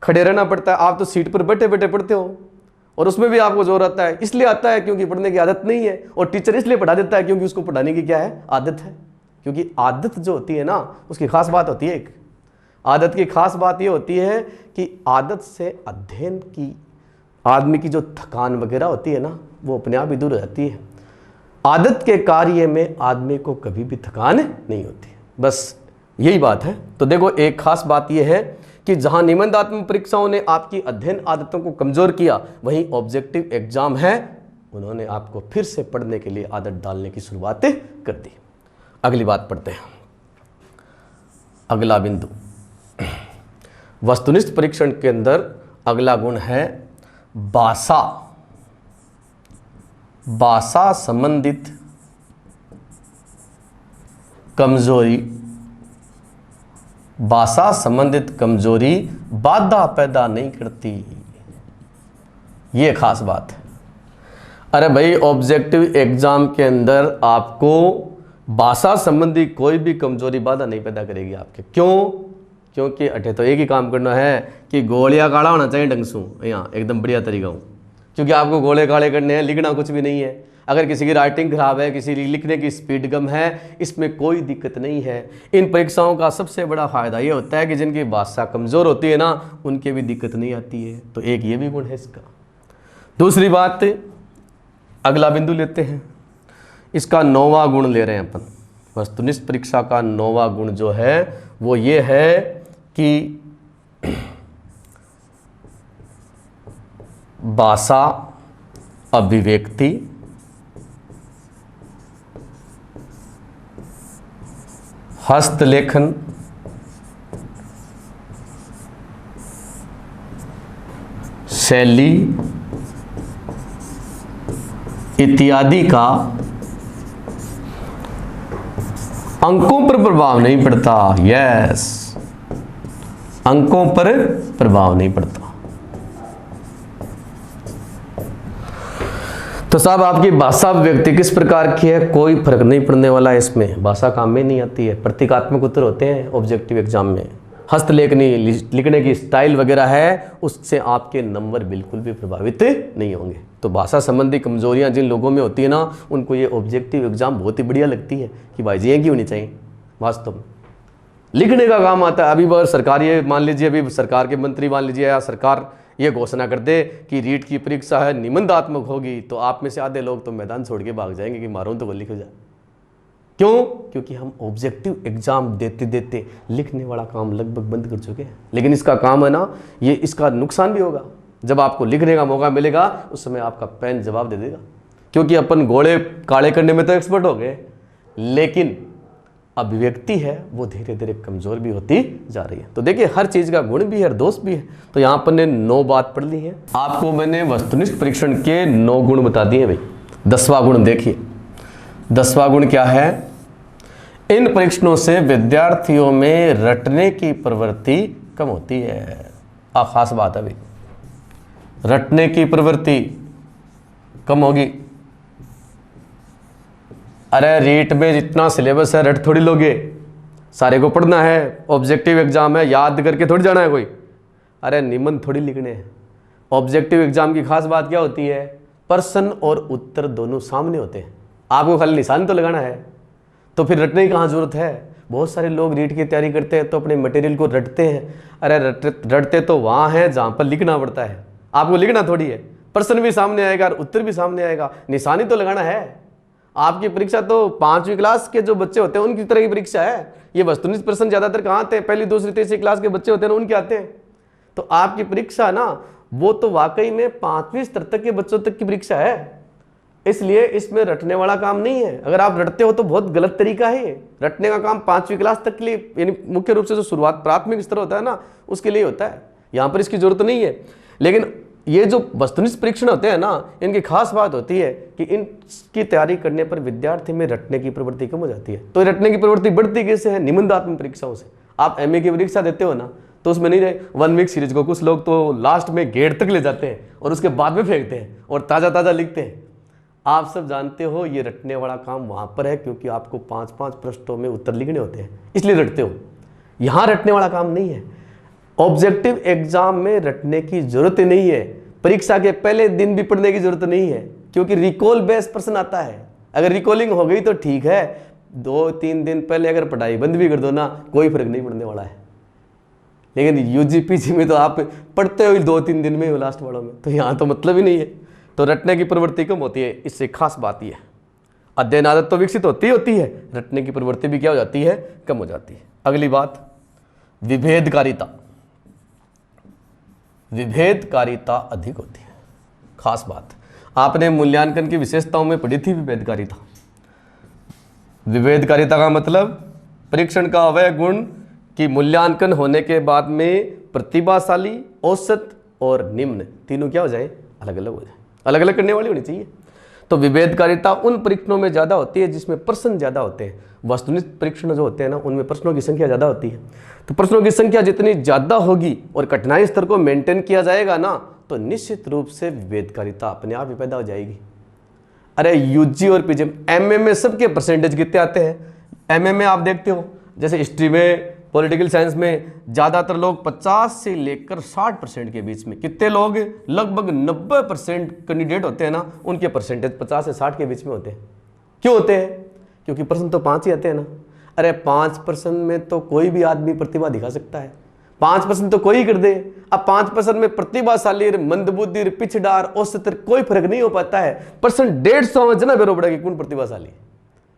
खड़े रहना पड़ता है। आप तो सीट पर बैठे बैठे पढ़ते हो और उसमें भी आपको जोर आता है। इसलिए आता है क्योंकि पढ़ने की आदत नहीं है, और टीचर इसलिए पढ़ा देता है क्योंकि उसको पढ़ाने की क्या है, आदत है। क्योंकि आदत जो होती है ना, उसकी खास बात होती है, एक आदत की खास बात ये होती है कि आदत से अध्ययन की आदमी की जो थकान वगैरह होती है ना, वो अपने आप ही दूर हो जाती है। आदत के कार्य में आदमी को कभी भी थकान नहीं होती, बस यही बात है। तो देखो, एक खास बात यह है कि जहां निबंधात्मक परीक्षाओं ने आपकी अध्ययन आदतों को कमजोर किया, वहीं ऑब्जेक्टिव एग्जाम है, उन्होंने आपको फिर से पढ़ने के लिए आदत डालने की शुरुआत कर दी। अगली बात पढ़ते हैं। अगला बिंदु, वस्तुनिष्ठ परीक्षण के अंदर अगला गुण है भाषा संबंधित कमजोरी। भाषा संबंधित कमजोरी बाधा पैदा नहीं करती, ये खास बात है। अरे भाई, ऑब्जेक्टिव एग्जाम के अंदर आपको भाषा संबंधी कोई भी कमजोरी बाधा नहीं पैदा करेगी आपके। क्यों? क्योंकि अठे तो एक ही काम करना है कि गोलियाँ काला होना चाहिए ढंग से, यहाँ एकदम बढ़िया तरीका हूँ, क्योंकि आपको गोले काले करने हैं, लिखना कुछ भी नहीं है। अगर किसी की राइटिंग खराब है, किसी की लिखने की स्पीड कम है, इसमें कोई दिक्कत नहीं है। इन परीक्षाओं का सबसे बड़ा फायदा ये होता है कि जिनकी भाषा कमज़ोर होती है ना, उनके भी दिक्कत नहीं आती है। तो एक ये भी गुण है इसका। दूसरी बात, अगला बिंदु लेते हैं, इसका 9वां गुण ले रहे हैं अपन। वस्तुनिष्ठ परीक्षा का 9वां गुण जो है वो ये है कि भाषा अभिव्यक्ति हस्तलेखन शैली इत्यादि का अंकों पर प्रभाव नहीं पड़ता। यस, अंकों पर प्रभाव नहीं पड़ता। तो साहब आपकी भाषा व्यक्ति किस प्रकार की है, कोई फर्क नहीं पड़ने वाला है इसमें। भाषा काम में नहीं आती है। प्रतीकात्मक उत्तर होते हैं ऑब्जेक्टिव एग्जाम में। हस्तलेखनी लिखने की स्टाइल वगैरह है, उससे आपके नंबर बिल्कुल भी प्रभावित नहीं होंगे। तो भाषा संबंधी कमजोरियां जिन लोगों में होती है ना, उनको ये ऑब्जेक्टिव एग्जाम बहुत ही बढ़िया लगती है कि भाई जी ये क्यों नहीं चाहिए। वास्तव में लिखने का काम आता है। अभी बार सरकार ये मान लीजिए, अभी सरकार के मंत्री मान लीजिए या सरकार ये घोषणा कर दे कि रीट की परीक्षा है निबंधात्मक होगी, तो आप में से आधे लोग तो मैदान छोड़ के भाग जाएंगे कि मारो तो वो लिख जाए। क्यों? क्योंकि हम ऑब्जेक्टिव एग्जाम देते देते लिखने वाला काम लगभग बंद कर चुके हैं। लेकिन इसका काम है ना, ये इसका नुकसान भी होगा। जब आपको लिखने का मौका मिलेगा उस समय आपका पेन जवाब दे देगा, क्योंकि अपन गोले काले करने में तो एक्सपर्ट हो गए, लेकिन अभिव्यक्ति है वो धीरे धीरे कमजोर भी होती जा रही है। तो देखिए हर चीज का गुण भी है और दोष भी है। तो यहाँ पर ने 9 बात पढ़ ली है। आपको मैंने वस्तुनिष्ठ परीक्षण के 9 गुण बता दिए भाई। 10वां गुण देखिए। 10वां गुण क्या है? इन परीक्षणों से विद्यार्थियों में रटने की प्रवृत्ति कम होती है। खास बात है भाई, रटने की प्रवृत्ति कम होगी। अरे रीट में जितना सिलेबस है रट थोड़ी लोगे, सारे को पढ़ना है। ऑब्जेक्टिव एग्जाम है, याद करके थोड़ी जाना है कोई। अरे निबंध थोड़ी लिखने हैं। ऑब्जेक्टिव एग्जाम की खास बात क्या होती है? प्रश्न और उत्तर दोनों सामने होते हैं, आपको खाली निशान तो लगाना है। तो फिर रटने की कहाँ जरूरत है? बहुत सारे लोग रीट की तैयारी करते हैं तो अपने मटेरियल को रटते हैं। अरे रटते तो वहाँ हैं जहाँ पर लिखना पड़ता है, आपको लिखना थोड़ी है। प्रश्न भी सामने आएगा और उत्तर भी सामने आएगा, निशानी तो लगाना है। आपकी परीक्षा तो 5वीं क्लास के जो बच्चे होते हैं उनकी तरह की परीक्षा है। ये वस्तुनिष्ठ प्रश्न ज्यादातर कहाँ आते हैं? पहली, दूसरी, तीसरी क्लास के बच्चे होते हैं ना, उनके आते हैं। तो आपकी परीक्षा ना वो तो वाकई में 5वीं स्तर तक के बच्चों तक की परीक्षा है, इसलिए इसमें रटने वाला काम नहीं है। अगर आप रटते हो तो बहुत गलत तरीका है। रटने का काम 5वीं क्लास तक के लिए, यानी मुख्य रूप से जो शुरुआत प्राथमिक स्तर होता है ना, उसके लिए होता है। यहाँ पर इसकी जरूरत नहीं है। लेकिन ये जो वस्तुनिष्ठ परीक्षण होते हैं ना, इनकी खास बात होती है कि इनकी तैयारी करने पर विद्यार्थी में रटने की प्रवृत्ति कम हो जाती है। तो रटने की प्रवृत्ति बढ़ती कैसे है? निबंधात्मक परीक्षाओं से। आप एमए की परीक्षा देते हो ना, तो उसमें नहीं रहे 1 वीक सीरीज को, कुछ लोग तो लास्ट में गेट तक ले जाते हैं और उसके बाद में फेंकते हैं और ताज़ा ताज़ा लिखते हैं। आप सब जानते हो ये रटने वाला काम वहाँ पर है क्योंकि आपको 5-5 पृष्ठों में उत्तर लिखने होते हैं, इसलिए रटते हो। यहाँ रटने वाला काम नहीं है। ऑब्जेक्टिव एग्जाम में रटने की जरूरत नहीं है। परीक्षा के पहले दिन भी पढ़ने की जरूरत नहीं है, क्योंकि रिकॉल बेस्ड प्रश्न आता है। अगर रिकॉलिंग हो गई तो ठीक है, 2-3 दिन पहले अगर पढ़ाई बंद भी कर दो ना, कोई फर्क नहीं पड़ने वाला है। लेकिन यूजी पीजी में तो आप पढ़ते हो 2-3 दिन में, लास्ट वालों में, तो यहाँ तो मतलब ही नहीं है। तो रटने की प्रवृत्ति कम होती है। इससे खास बात यह है, अध्ययन आदत तो विकसित होती है, रटने की प्रवृत्ति भी क्या हो जाती है? कम हो जाती है। अगली बात, विभेदकारिता। विभेदकारिता अधिक होती है। खास बात, आपने मूल्यांकन की विशेषताओं में पढ़ी थी विभेदकारिता। विभेदकारिता का मतलब परीक्षण का वह गुण कि मूल्यांकन होने के बाद में प्रतिभाशाली, औसत और निम्न तीनों क्या हो जाए? अलग अलग हो जाए, अलग अलग करने वाली होनी चाहिए। तो विभेदकारिता उन परीक्षणों में ज़्यादा होती है जिसमें प्रश्न ज़्यादा होते हैं। वस्तुनिष्ठ परीक्षण जो होते हैं ना, उनमें प्रश्नों की संख्या ज़्यादा होती है। तो प्रश्नों की संख्या जितनी ज़्यादा होगी और कठिनाई स्तर को मेंटेन किया जाएगा ना, तो निश्चित रूप से विभेदकारिता अपने आप ही पैदा हो जाएगी। अरे यूजी और पीजी, एमए में सबके परसेंटेज कितने आते हैं? एमए में आप देखते हो, जैसे हिस्ट्री में पॉलिटिकल साइंस में ज़्यादातर लोग 50 से लेकर 60% के बीच में, कितने लोग, लगभग 90% कैंडिडेट होते हैं ना, उनके परसेंटेज 50 से 60 के बीच में होते हैं। क्यों होते हैं? क्योंकि प्रश्न तो 5 ही आते हैं ना। अरे 5% में तो कोई भी आदमी प्रतिभा दिखा सकता है, 5% तो कोई कर दे। अब 5% में प्रतिभाशाली, मंदबुद्धि, पिछड़ार, औसत कोई फर्क नहीं हो पाता है। परसेंट 150 में जना बेरो पड़ेगा कौन प्रतिभाशाली,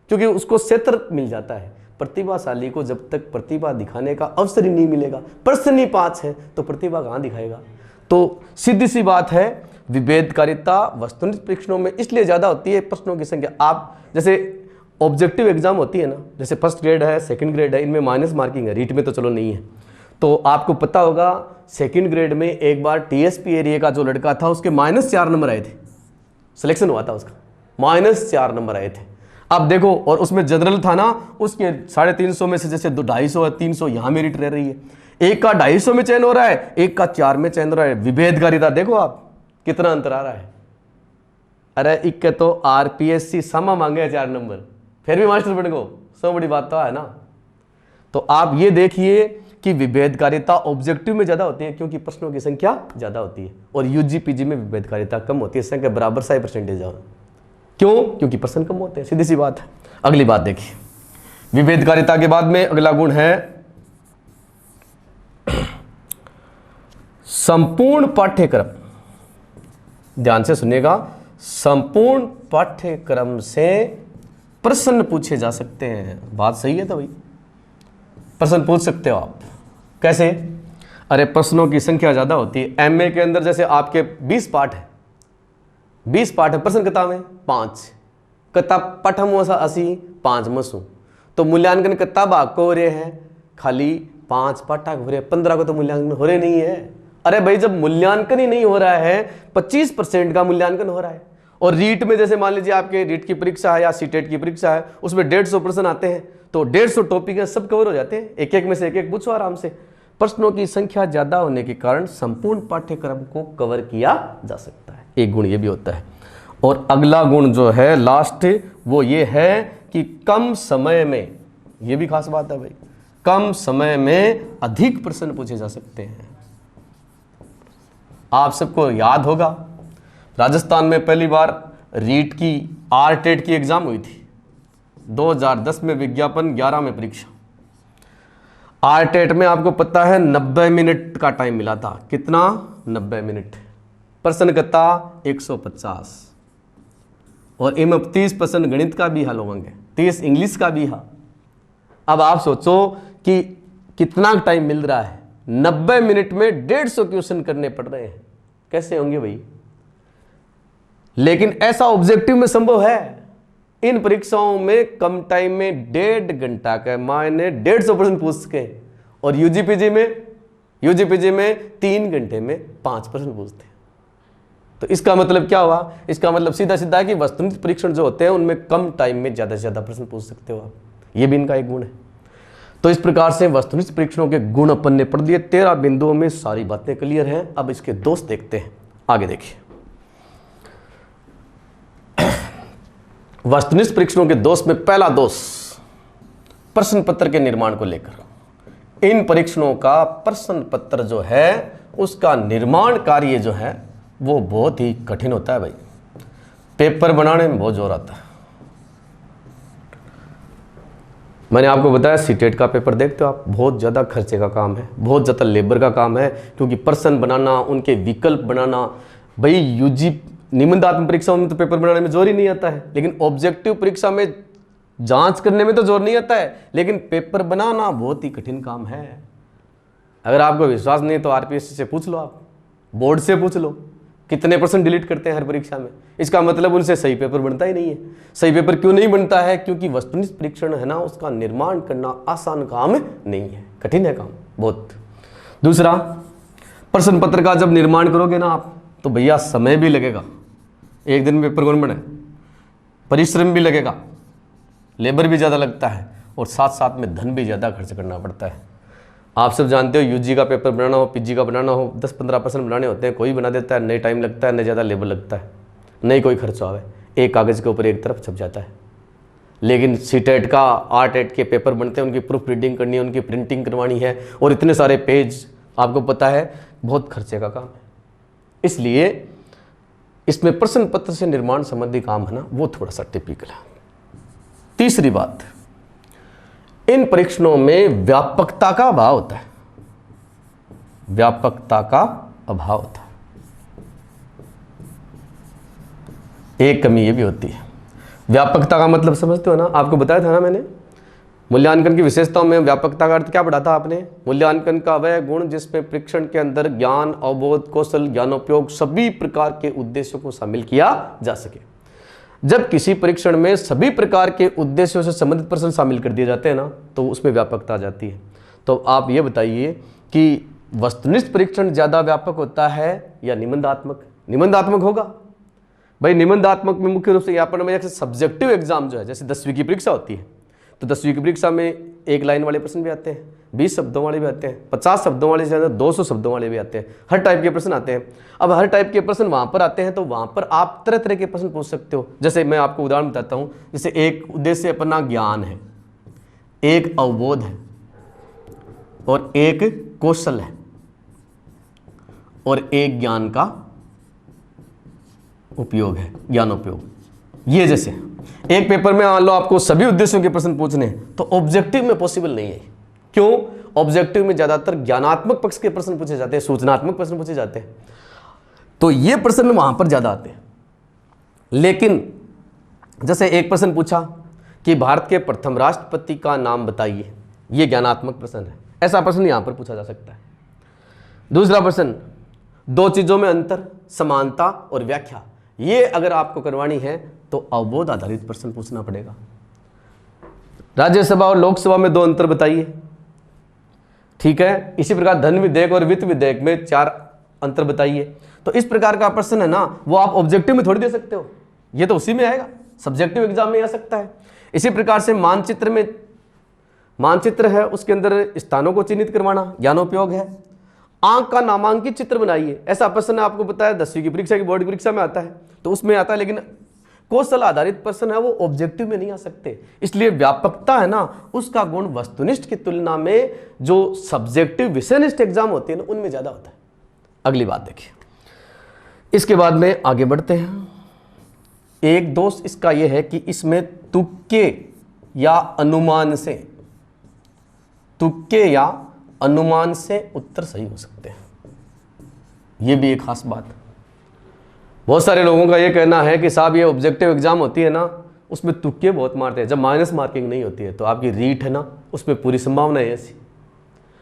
क्योंकि उसको क्षेत्र मिल जाता है। प्रतिभाशाली को जब तक प्रतिभा दिखाने का अवसर ही नहीं मिलेगा, प्रश्न ही 5 है, तो प्रतिभा कहाँ दिखाएगा? तो सीधी सी बात है, विभेदकारिता वस्तुनिष्ठ परीक्षणों में इसलिए ज़्यादा होती है, प्रश्नों की संख्या। आप जैसे ऑब्जेक्टिव एग्जाम होती है ना, जैसे फर्स्ट ग्रेड है, सेकंड ग्रेड है, इनमें माइनस मार्किंग है, रीट में तो चलो नहीं है। तो आपको पता होगा सेकंड ग्रेड में एक बार टीएसपी एरिया का जो लड़का था उसके -4 नंबर आए थे, सिलेक्शन हुआ था उसका, -4 नंबर आए थे। अब देखो, और उसमें जनरल था ना, उसके 350 में से जैसे 250 है, 300 यहाँ मेरिट रह रही है। एक का 250 में चयन हो रहा है, एक का 4 में चयन हो रहा है। विभेदकारिता देखो आप कितना अंतर आ रहा है। अरे इक्के तो आरपीएससी समा मांगे 4 नंबर, फिर भी मास्टर बन गो, सब बड़ी बात तो है ना। तो आप ये देखिए कि विभेदकारिता ऑब्जेक्टिव में ज्यादा होती है क्योंकि प्रश्नों की संख्या ज्यादा होती है, और यूजी पीजी में विभेदकारिता कम होती है, संख्या बराबर सा ही परसेंटेज है। क्यों? क्योंकि प्रश्न कम होते हैं, सीधी सी बात है। अगली बात देखिए, विभेदकारिता के बाद में अगला गुण है संपूर्ण पाठ्यक्रम। ध्यान से सुनिएगा, संपूर्ण पाठ्यक्रम से प्रश्न पूछे जा सकते हैं। बात सही है? तो भाई प्रश्न पूछ सकते हो आप। कैसे? अरे प्रश्नों की संख्या ज्यादा होती है। एमए के अंदर जैसे आपके 20 पाठ है, 20 पाठ है, प्रश्न कितना में 5, कता पठम वसा 80 5 मसू, तो मूल्यांकन कितना भाग को हो रहे हैं? खाली 5 पाठा हो रहे, 15 को तो मूल्यांकन हो रहे नहीं है। अरे भाई जब मूल्यांकन ही नहीं हो रहा है, 25% का मूल्यांकन हो रहा है। और रीट में जैसे मान लीजिए आपके रीट की परीक्षा है या सीटेट की परीक्षा है, उसमें 150 प्रश्न आते हैं, तो 150 टॉपिक है, सब कवर हो जाते हैं, एक एक में से एक एक पूछो आराम से। प्रश्नों की संख्या ज्यादा होने के कारण संपूर्ण पाठ्यक्रम को कवर किया जा सकता है, एक गुण ये भी होता है। और अगला गुण जो है लास्ट, वो ये है कि कम समय में, ये भी खास बात है भाई, कम समय में अधिक प्रश्न पूछे जा सकते हैं। आप सबको याद होगा राजस्थान में पहली बार रीट की आरटेट की एग्जाम हुई थी 2010 में, विज्ञापन 11 में परीक्षा। आरटेट में आपको पता है 90 मिनट का टाइम मिला था। कितना? 90 मिनट। प्रश्न कितना? 150। और इनमें 30% गणित का भी हल होंगे, 30 इंग्लिश का भी हल। अब आप सोचो कि कितना टाइम मिल रहा है, 90 मिनट में 150 क्वेश्चन करने पड़ रहे हैं, कैसे होंगे भाई? लेकिन ऐसा ऑब्जेक्टिव में संभव है। इन परीक्षाओं में कम टाइम में 1.5 घंटा का मायने 150 प्रश्न पूछ सके, और यूजीपीजी में 3 घंटे में 5 प्रश्न पूछते हैं। तो इसका मतलब क्या हुआ? इसका मतलब सीधा सीधा है कि वस्तुनिष्ठ परीक्षण जो होते हैं उनमें कम टाइम में ज्यादा से ज्यादा प्रश्न पूछ सकते हो आप, ये भी इनका एक गुण है। तो इस प्रकार से वस्तुनिष्ठ परीक्षणों के गुण अपन ने पढ़ दिए। 13 बिंदुओं में सारी बातें क्लियर हैं। अब इसके दोष देखते हैं, आगे देखिए। वस्तुनिष्ठ परीक्षणों के दोष में पहला दोष प्रश्न पत्र के निर्माण को लेकर। इन परीक्षणों का प्रश्न पत्र जो है उसका निर्माण कार्य जो है वो बहुत ही कठिन होता है भाई। पेपर बनाने में बहुत जोर आता है। मैंने आपको बताया सीटेट का पेपर देखते हो आप, बहुत ज़्यादा खर्चे का काम है, बहुत ज़्यादा लेबर का काम है, क्योंकि प्रश्न बनाना, उनके विकल्प बनाना। भाई यूजी निबंधात्मक परीक्षाओं में तो पेपर बनाने में जोर ही नहीं आता है, लेकिन ऑब्जेक्टिव परीक्षा में जांच करने में तो जोर नहीं आता है, लेकिन पेपर बनाना बहुत ही कठिन काम है। अगर आपको विश्वास नहीं तो आरपीएससी से पूछ लो, आप बोर्ड से पूछ लो, कितने % डिलीट करते हैं हर परीक्षा में। इसका मतलब उनसे सही पेपर बनता ही नहीं है। सही पेपर क्यों नहीं बनता है? क्योंकि वस्तुनिष्ठ परीक्षण है ना, उसका निर्माण करना आसान काम नहीं है, कठिन है काम बहुत। दूसरा, प्रश्न पत्र का जब निर्माण करोगे ना आप, तो भैया समय भी लगेगा, एक दिन में पेपर कौन बने, परिश्रम भी लगेगा, लेबर भी ज़्यादा लगता है, और साथ साथ में धन भी ज़्यादा खर्च करना पड़ता है। आप सब जानते हो यूजी का पेपर बनाना हो, पीजी का बनाना हो, 10-15% बनाने होते हैं, कोई बना देता है, नई टाइम लगता है, नई ज़्यादा लेबर लगता है, नहीं कोई खर्च आवे, एक कागज़ के ऊपर एक तरफ छप जाता है। लेकिन सीटेट का आरटेट के पेपर बनते हैं, उनकी प्रूफ रीडिंग करनी है, उनकी प्रिंटिंग करवानी है, और इतने सारे पेज, आपको पता है बहुत खर्चे का काम है। इसलिए इसमें प्रश्न पत्र से निर्माण संबंधी काम है ना, वो थोड़ा सा टिपिकल है। तीसरी बात, इन परीक्षणों में व्यापकता का अभाव होता है, व्यापकता का अभाव होता है। एक कमी ये भी होती है, व्यापकता का मतलब समझते हो ना, आपको बताया था ना मैंने, मूल्यांकन की विशेषताओं में व्यापकता का अर्थ क्या पढ़ा था आपने? मूल्यांकन का वह गुण जिसमें परीक्षण के अंदर ज्ञान, अवबोध, कौशल, ज्ञानोपयोग सभी प्रकार के उद्देश्यों को शामिल किया जा सके। जब किसी परीक्षण में सभी प्रकार के उद्देश्यों से संबंधित प्रश्न शामिल कर दिए जाते हैं ना, तो उसमें व्यापकता आ जाती है। तो आप ये बताइए कि वस्तुनिष्ठ परीक्षण ज्यादा व्यापक होता है या निबंधात्मक? निबंधात्मक होगा भाई। निबंधात्मक में मुख्य रूप से यहाँ पर मैं सब्जेक्टिव एग्जाम जो है, जैसे 10वीं की परीक्षा होती है, तो 10वीं की परीक्षा में 1 लाइन वाले प्रश्न भी आते हैं, 20 शब्दों वाले भी आते हैं, 50 शब्दों वाले से 200 शब्दों वाले भी आते हैं, हर टाइप के प्रश्न आते हैं। अब हर टाइप के प्रश्न वहाँ पर आते हैं, तो वहाँ पर आप तरह तरह के प्रश्न पूछ सकते हो। जैसे मैं आपको उदाहरण बताता हूँ, जैसे एक उद्देश्य अपना ज्ञान है, एक अवबोध है, और एक कौशल है, और एक ज्ञान का उपयोग है, ज्ञानोपयोग। ये जैसे एक पेपर में मान लो आपको सभी उद्देश्यों के प्रश्न पूछने हैं, तो ऑब्जेक्टिव में पॉसिबल नहीं है। क्यों? ऑब्जेक्टिव में ज्यादातर ज्ञानात्मक पक्ष के प्रश्न पूछे जाते हैं, सूचनात्मक प्रश्न पूछे जाते हैं, तो ये प्रश्न वहां पर ज्यादा आते हैं। लेकिन जैसे एक प्रश्न पूछा कि भारत के प्रथम राष्ट्रपति का नाम बताइए, ये ज्ञानात्मक प्रश्न है, ऐसा प्रश्न यहां पर पूछा जा सकता है। दूसरा प्रश्न, 2 चीजों में अंतर, समानता और व्याख्या, ये अगर आपको करवानी है तो अवबोध आधारित प्रश्न पूछना पड़ेगा। राज्यसभा और लोकसभा में 2 अंतर बताइए, ठीक है। इसी प्रकार धन विधेयक और वित्त विधेयक में 4 अंतर बताइए। तो इस प्रकार का प्रश्न है ना, वो आप ऑब्जेक्टिव में थोड़ी दे सकते हो, ये तो उसी में आएगा, सब्जेक्टिव एग्जाम में आ सकता है। इसी प्रकार से मानचित्र में, मानचित्र है उसके अंदर स्थानों को चिन्हित करवाना ज्ञानोपयोग है। आंख का नामांकित चित्र बनाइए, ऐसा प्रश्न आपको पता है 10वीं की परीक्षा की बोर्ड की परीक्षा में आता है, तो उसमें आता है। लेकिन कौशल आधारित प्रश्न है वो ऑब्जेक्टिव में नहीं आ सकते। इसलिए व्यापकता है ना, उसका गुण वस्तुनिष्ठ की तुलना में जो सब्जेक्टिव विषयनिष्ठ एग्जाम होते हैं ना, उनमें ज्यादा होता है। अगली बात देखिए, इसके बाद में आगे बढ़ते हैं। एक दोष इसका यह है कि इसमें तुक्के या अनुमान से, तुक्के या अनुमान से उत्तर सही हो सकते हैं, यह भी एक खास बात है। बहुत सारे लोगों का यह कहना है कि साहब ये ऑब्जेक्टिव एग्जाम होती है ना, उसमें तुक्के बहुत मारते हैं। जब माइनस मार्किंग नहीं होती है तो आपकी रीट है ना, उसमें पूरी संभावना है ऐसी।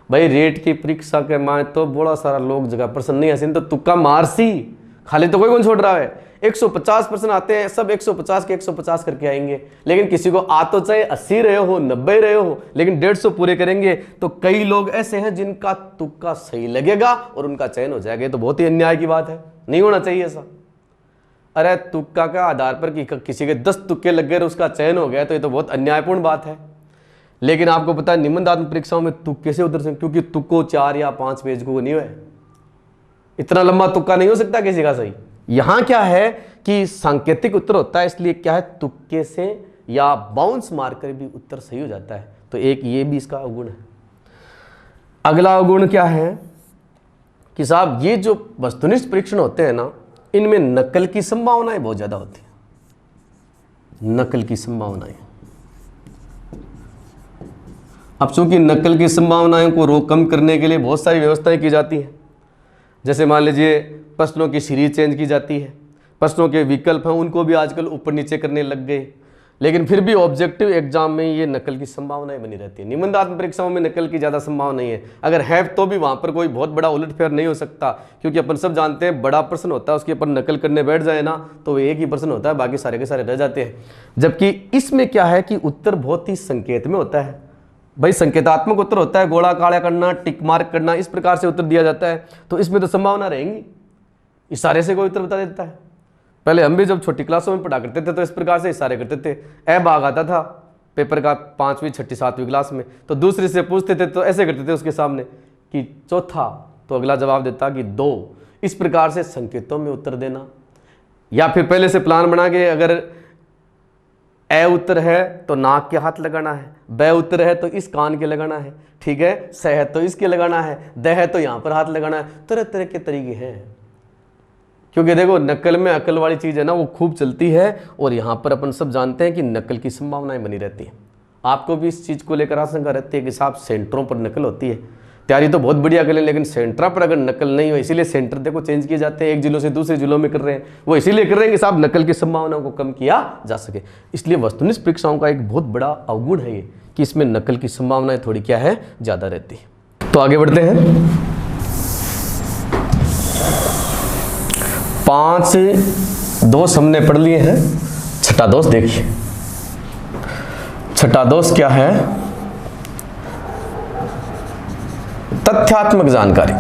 भाई रेट की परीक्षा के माए तो बड़ा सारा लोग जगह प्रश्न नहीं ऐसे, तो तुक्का मारसी खाली तो कोई कौन छोड़ रहा है। 150 प्रश्न आते हैं, सब 150 के 150 करके आएंगे, लेकिन किसी को आ तो चाहे 80 रहे हो, 90 रहे हो, लेकिन 150 पूरे करेंगे। तो कई लोग ऐसे हैं जिनका तुक्का सही लगेगा और उनका चयन हो जाएगा। तो बहुत ही अन्याय की बात है, नहीं होना चाहिए ऐसा। अरे तुक्का का आधार पर किसी के 10 तुक्के लग गए और उसका चयन हो गया, तो ये तो बहुत अन्यायपूर्ण बात है। लेकिन आपको पता है निबंधात्मक परीक्षाओं में तुक्के से उतर सकते, क्योंकि तुक्को 4 या 5 पेज को नहीं है, इतना लंबा तुक्का नहीं हो सकता किसी का सही। यहां क्या है कि सांकेतिक उत्तर होता है, इसलिए क्या है तुक्के से या बाउंस मारकर भी उत्तर सही हो जाता है। तो एक ये भी इसका अवगुण है। अगला अवगुण क्या है कि साहब ये जो वस्तुनिष्ठ परीक्षण होते हैं ना, इनमें नकल की संभावनाएं बहुत ज्यादा होती है, नकल की संभावनाएं। अब चूंकि नकल की संभावनाओं को कम करने के लिए बहुत सारी व्यवस्थाएं की जाती हैं। जैसे मान लीजिए प्रश्नों की सीरीज चेंज की जाती है, प्रश्नों के विकल्प हैं उनको भी आजकल ऊपर नीचे करने लग गए, लेकिन फिर भी ऑब्जेक्टिव एग्जाम में ये नकल की संभावनाएं बनी रहती है। निबंधात्मक परीक्षाओं में नकल की ज़्यादा संभावना नहीं है, अगर है तो भी वहाँ पर कोई बहुत बड़ा उलटफेर नहीं हो सकता, क्योंकि अपन सब जानते हैं बड़ा प्रश्न होता है, उसके ऊपर नकल करने बैठ जाए ना तो एक ही प्रश्न होता है, बाकी सारे के सारे रह जाते हैं। जबकि इसमें क्या है कि उत्तर बहुत ही संकेत में होता है। भाई संकेतात्मक उत्तर होता है, गोला काला करना, टिक मार्क करना, इस प्रकार से उत्तर दिया जाता है, तो इसमें तो संभावना रहेंगी, इशारे से कोई उत्तर बता देता है। पहले हम भी जब छोटी क्लासों में पढ़ा करते थे तो इस प्रकार से इशारे करते थे। ए भाग आता था पेपर का 5वीं 6ठी 7वीं क्लास में, तो दूसरे से पूछते थे तो ऐसे करते थे उसके सामने कि चौथा, तो अगला जवाब देता कि 2। इस प्रकार से संकेतों में उत्तर देना, या फिर पहले से प्लान बना के अगर ए उत्तर है तो नाक के हाथ लगाना है, ब उत्तर है तो इस कान के लगाना है, ठीक है, स है तो इसके लगाना है, द है तो यहाँ पर हाथ लगाना है। तरह तरह के तरीके हैं, क्योंकि देखो नकल में अकल वाली चीज़ है ना वो खूब चलती है, और यहाँ पर अपन सब जानते हैं कि नकल की संभावनाएं बनी रहती हैं। आपको भी इस चीज़ को लेकर आशंका रहती है कि साहब सेंटरों पर नकल होती है, तैयारी तो बहुत बढ़िया करें लेकिन सेंटर पर अगर नकल नहीं हो, इसीलिए सेंटर देखो चेंज किए जाते हैं, एक जिलों से दूसरे जिलों में कर रहे हैं, वो इसीलिए कर रहे हैं कि साहब नकल की संभावनाओं को कम किया जा सके। इसलिए वस्तुनिष्ठ परीक्षाओं का एक बहुत बड़ा अवगुण है ये कि इसमें नकल की संभावनाएं थोड़ी क्या है, ज़्यादा रहती है। तो आगे बढ़ते हैं। 5 दोष हमने पढ़ लिए हैं, छठा दोष देखिए। छठा दोष क्या है? तथ्यात्मक जानकारी।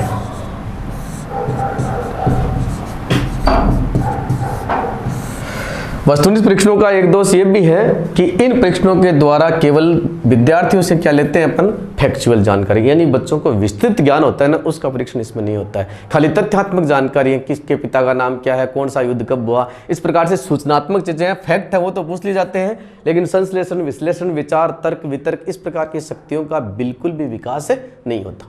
वस्तुनिष्ठ परीक्षणों का एक दोष ये भी है कि इन परीक्षणों के द्वारा केवल विद्यार्थियों से क्या लेते हैं अपन, फैक्चुअल जानकारी, यानी बच्चों को विस्तृत ज्ञान होता है ना, उसका परीक्षण इसमें नहीं होता है। खाली तथ्यात्मक जानकारी है, किसके पिता का नाम क्या है, कौन सा युद्ध कब हुआ, इस प्रकार से सूचनात्मक चीजें हैं, फैक्ट है वो तो पूछ लिए जाते हैं, लेकिन संश्लेषण, विश्लेषण, विचार, तर्क, वितर्क, इस प्रकार की शक्तियों का बिल्कुल भी विकास नहीं होता।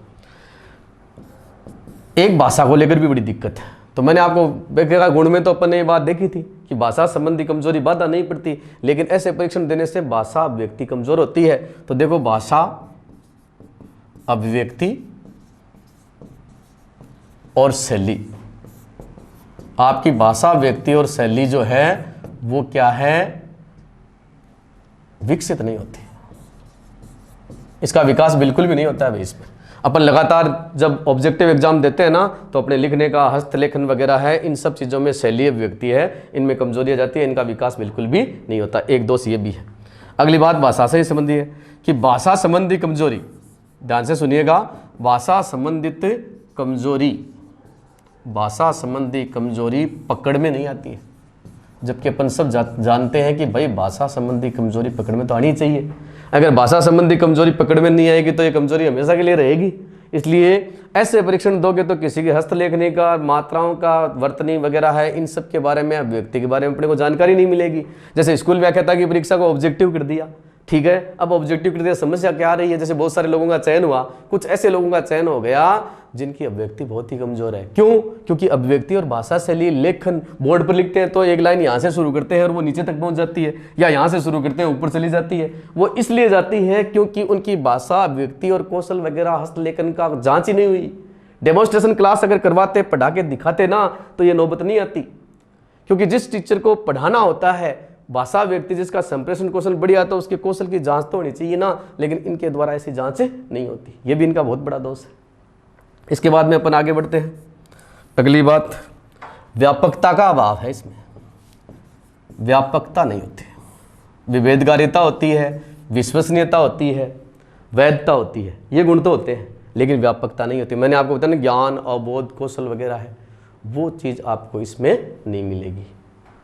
एक भाषा को लेकर भी बड़ी दिक्कत है। तो मैंने आपको व्याकरण गुण में तो अपन ने ये बात देखी थी कि भाषा संबंधी कमजोरी बाधा नहीं पड़ती, लेकिन ऐसे परीक्षण देने से भाषा अभिव्यक्ति कमजोर होती है। तो देखो भाषा अभिव्यक्ति और शैली, आपकी भाषा अभिव्यक्ति और शैली जो है वो क्या है, विकसित नहीं होती, इसका विकास बिल्कुल भी नहीं होता है भाई। इसमें अपन लगातार जब ऑब्जेक्टिव एग्जाम देते हैं ना, तो अपने लिखने का हस्तलेखन वगैरह है, इन सब चीज़ों में शैली अभिव्यक्ति है, इनमें कमजोरी आ जाती है, इनका विकास बिल्कुल भी नहीं होता। एक दोष ये भी है। अगली बात भाषा से ही संबंधी है कि भाषा संबंधी कमजोरी, ध्यान से सुनिएगा, भाषा संबंधित कमजोरी, भाषा संबंधी कमजोरी पकड़ में नहीं आती है, जबकि अपन सब जानते हैं कि भाई भाषा संबंधी कमजोरी पकड़ में तो आनी चाहिए। अगर भाषा संबंधी कमजोरी पकड़ में नहीं आएगी तो ये कमजोरी हमेशा के लिए रहेगी। इसलिए ऐसे परीक्षण दोगे तो किसी के हस्तलेखनी का, मात्राओं का, वर्तनी वगैरह है, इन सब के बारे में, अभिव्यक्ति के बारे में अपने को जानकारी नहीं मिलेगी। जैसे स्कूल व्याख्याता की परीक्षा को ऑब्जेक्टिव कर दिया, ठीक है, अब ऑब्जेक्टिव कर दिया, समस्या क्या आ रही है, जैसे बहुत सारे लोगों का चयन हुआ, कुछ ऐसे लोगों का चयन हो गया जिनकी अभिव्यक्ति बहुत ही कमजोर है। क्यों? क्योंकि अभिव्यक्ति और भाषा शैली, लेखन बोर्ड पर लिखते हैं तो एक लाइन यहाँ से शुरू करते हैं और वो नीचे तक पहुंच जाती है, या यहाँ से शुरू करते हैं ऊपर चली जाती है। वो इसलिए जाती है क्योंकि उनकी भाषा, अभिव्यक्ति और कौशल वगैरह, हस्तलेखन का जांच ही नहीं हुई। डेमोन्स्ट्रेशन क्लास अगर करवाते, पढ़ा के दिखाते ना, तो ये नौबत नहीं आती। क्योंकि जिस टीचर को पढ़ाना होता है, भाषा व्यक्ति जिसका संप्रेषण कौशल बढ़िया, तो उसके कौशल की जांच तो होनी चाहिए ना, लेकिन इनके द्वारा ऐसी जांच नहीं होती। ये भी इनका बहुत बड़ा दोष है। इसके बाद में अपन आगे बढ़ते हैं। अगली बात, व्यापकता का अभाव है। इसमें व्यापकता नहीं होती, विभेदकारिता होती है, विश्वसनीयता होती है, वैधता होती है, ये गुण तो होते हैं, लेकिन व्यापकता नहीं होती। मैंने आपको बताया ना, ज्ञान, अवबोध, कौशल वगैरह है, वो चीज़ आपको इसमें नहीं मिलेगी,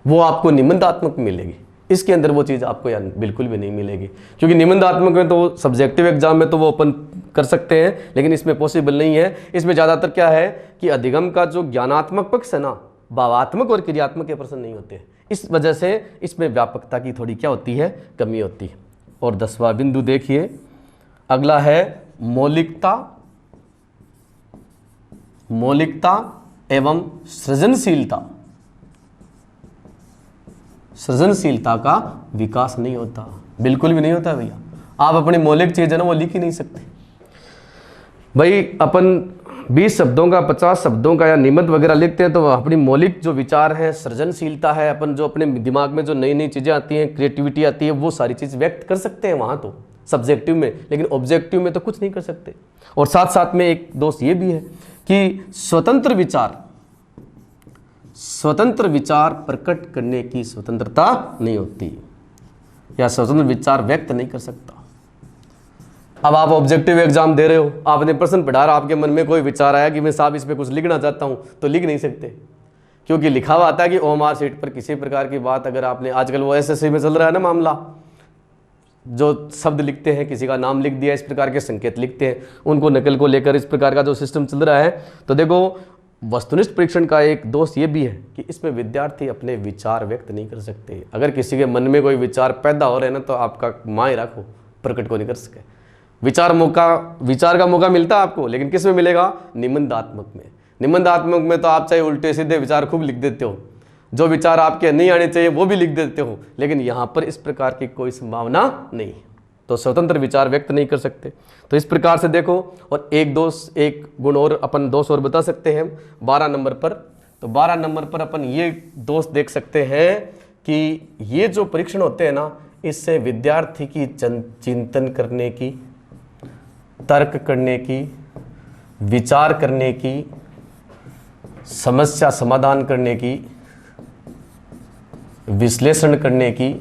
वो आपको निबंधात्मक मिलेगी। इसके अंदर वो चीज़ आपको बिल्कुल भी नहीं मिलेगी, क्योंकि निबंधात्मक में तो सब्जेक्टिव एग्जाम में तो वो अपन कर सकते हैं, लेकिन इसमें पॉसिबल नहीं है। इसमें ज़्यादातर क्या है कि अधिगम का जो ज्ञानात्मक पक्ष है ना, भावात्मक और क्रियात्मक के प्रश्न नहीं होते हैं। इस वजह से इसमें व्यापकता की थोड़ी क्या होती है, कमी होती है। और 10वां बिंदु देखिए, अगला है मौलिकता, मौलिकता एवं सृजनशीलता। सृजनशीलता का विकास नहीं होता, बिल्कुल भी नहीं होता भैया। आप अपनी मौलिक चीज है ना वो लिख ही नहीं सकते भाई। अपन 20 शब्दों का, 50 शब्दों का या निबंध वगैरह लिखते हैं तो अपनी मौलिक जो विचार है, सृजनशीलता है, अपन जो अपने दिमाग में जो नई नई चीजें आती हैं, क्रिएटिविटी आती है, वो सारी चीज व्यक्त कर सकते हैं वहां तो सब्जेक्टिव में, लेकिन ऑब्जेक्टिव में तो कुछ नहीं कर सकते। और साथ साथ में एक दोष ये भी है कि स्वतंत्र विचार प्रकट करने की स्वतंत्रता नहीं होती, या स्वतंत्र विचार व्यक्त नहीं कर सकता। अब आप ऑब्जेक्टिव एग्जाम दे रहे हो, आपने प्रश्न पढ़ा रहा, आपके मन में कोई विचार आया कि मैं साहब इस पे कुछ लिखना चाहता हूं, तो लिख नहीं सकते, क्योंकि लिखा हुआ आता है कि ओएमआर शीट पर किसी प्रकार की बात अगर आपने, आजकल वो एसएससी में चल रहा है ना मामला, जो शब्द लिखते हैं, किसी का नाम लिख दिया, इस प्रकार के संकेत लिखते हैं, उनको नकल को लेकर इस प्रकार का जो सिस्टम चल रहा है। तो देखो वस्तुनिष्ठ परीक्षण का एक दोष ये भी है कि इसमें विद्यार्थी अपने विचार व्यक्त नहीं कर सकते। अगर किसी के मन में कोई विचार पैदा हो रहे हैं ना, तो आपका माय रखो, प्रकट को नहीं कर सके। विचार का मौका मिलता है आपको, लेकिन किस में मिलेगा? निबंधात्मक में। निबंधात्मक में तो आप चाहे उल्टे सीधे विचार खूब लिख देते हो, जो विचार आपके नहीं आने चाहिए वो भी लिख देते हो, लेकिन यहाँ पर इस प्रकार की कोई संभावना नहीं, तो स्वतंत्र विचार व्यक्त नहीं कर सकते। तो इस प्रकार से देखो, और एक गुण और अपन दोष और बता सकते हैं 12 नंबर पर। तो 12 नंबर पर अपन ये दोष देख सकते हैं कि ये जो परीक्षण होते हैं ना, इससे विद्यार्थी की चिंतन करने की, तर्क करने की, विचार करने की, समस्या समाधान करने की, विश्लेषण करने की,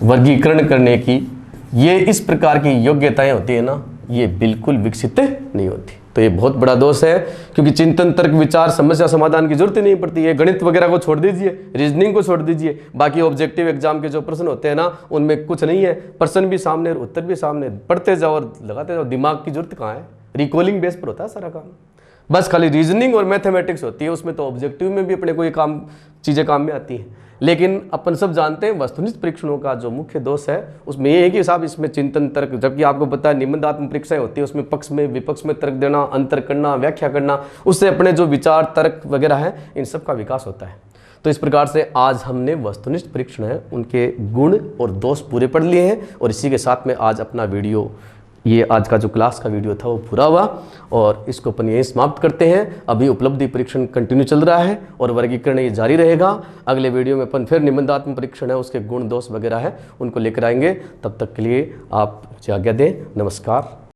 वर्गीकरण करने की, ये इस प्रकार की योग्यताएं होती है ना, ये बिल्कुल विकसित नहीं होती। तो ये बहुत बड़ा दोष है, क्योंकि चिंतन, तर्क, विचार, समस्या समाधान की जरूरत ही नहीं पड़ती है। गणित वगैरह को छोड़ दीजिए, रीजनिंग को छोड़ दीजिए, बाकी ऑब्जेक्टिव एग्जाम के जो प्रश्न होते हैं ना, उनमें कुछ नहीं है, प्रश्न भी सामने और उत्तर भी सामने, पढ़ते जाओ और लगाते जाओ, दिमाग की जरूरत कहाँ है? रिकॉलिंग बेस पर होता है सारा काम, बस खाली रीजनिंग और मैथमेटिक्स होती है। उसमें तो ऑब्जेक्टिव में भी अपने को ये चीज़ें काम में आती हैं। लेकिन अपन सब जानते हैं वस्तुनिष्ठ परीक्षणों का जो मुख्य दोष है उसमें ये है कि साहब इसमें चिंतन, तर्क, जबकि आपको पता है निबंधात्मक परीक्षाएं होती है, उसमें पक्ष में विपक्ष में तर्क देना, अंतर करना, व्याख्या करना, उससे अपने जो विचार, तर्क वगैरह है, इन सब का विकास होता है। तो इस प्रकार से आज हमने वस्तुनिष्ठ परीक्षण है उनके गुण और दोष पूरे पढ़ लिए हैं, और इसी के साथ में आज अपना वीडियो, ये आज का जो क्लास का वीडियो था वो पूरा हुआ, और इसको अपन यहीं समाप्त करते हैं। अभी उपलब्धि परीक्षण कंटिन्यू चल रहा है और वर्गीकरण ये जारी रहेगा। अगले वीडियो में अपन फिर निबंधात्मक परीक्षण है उसके गुण दोष वगैरह है उनको लेकर आएंगे। तब तक के लिए आप मुझे आज्ञा दें। नमस्कार।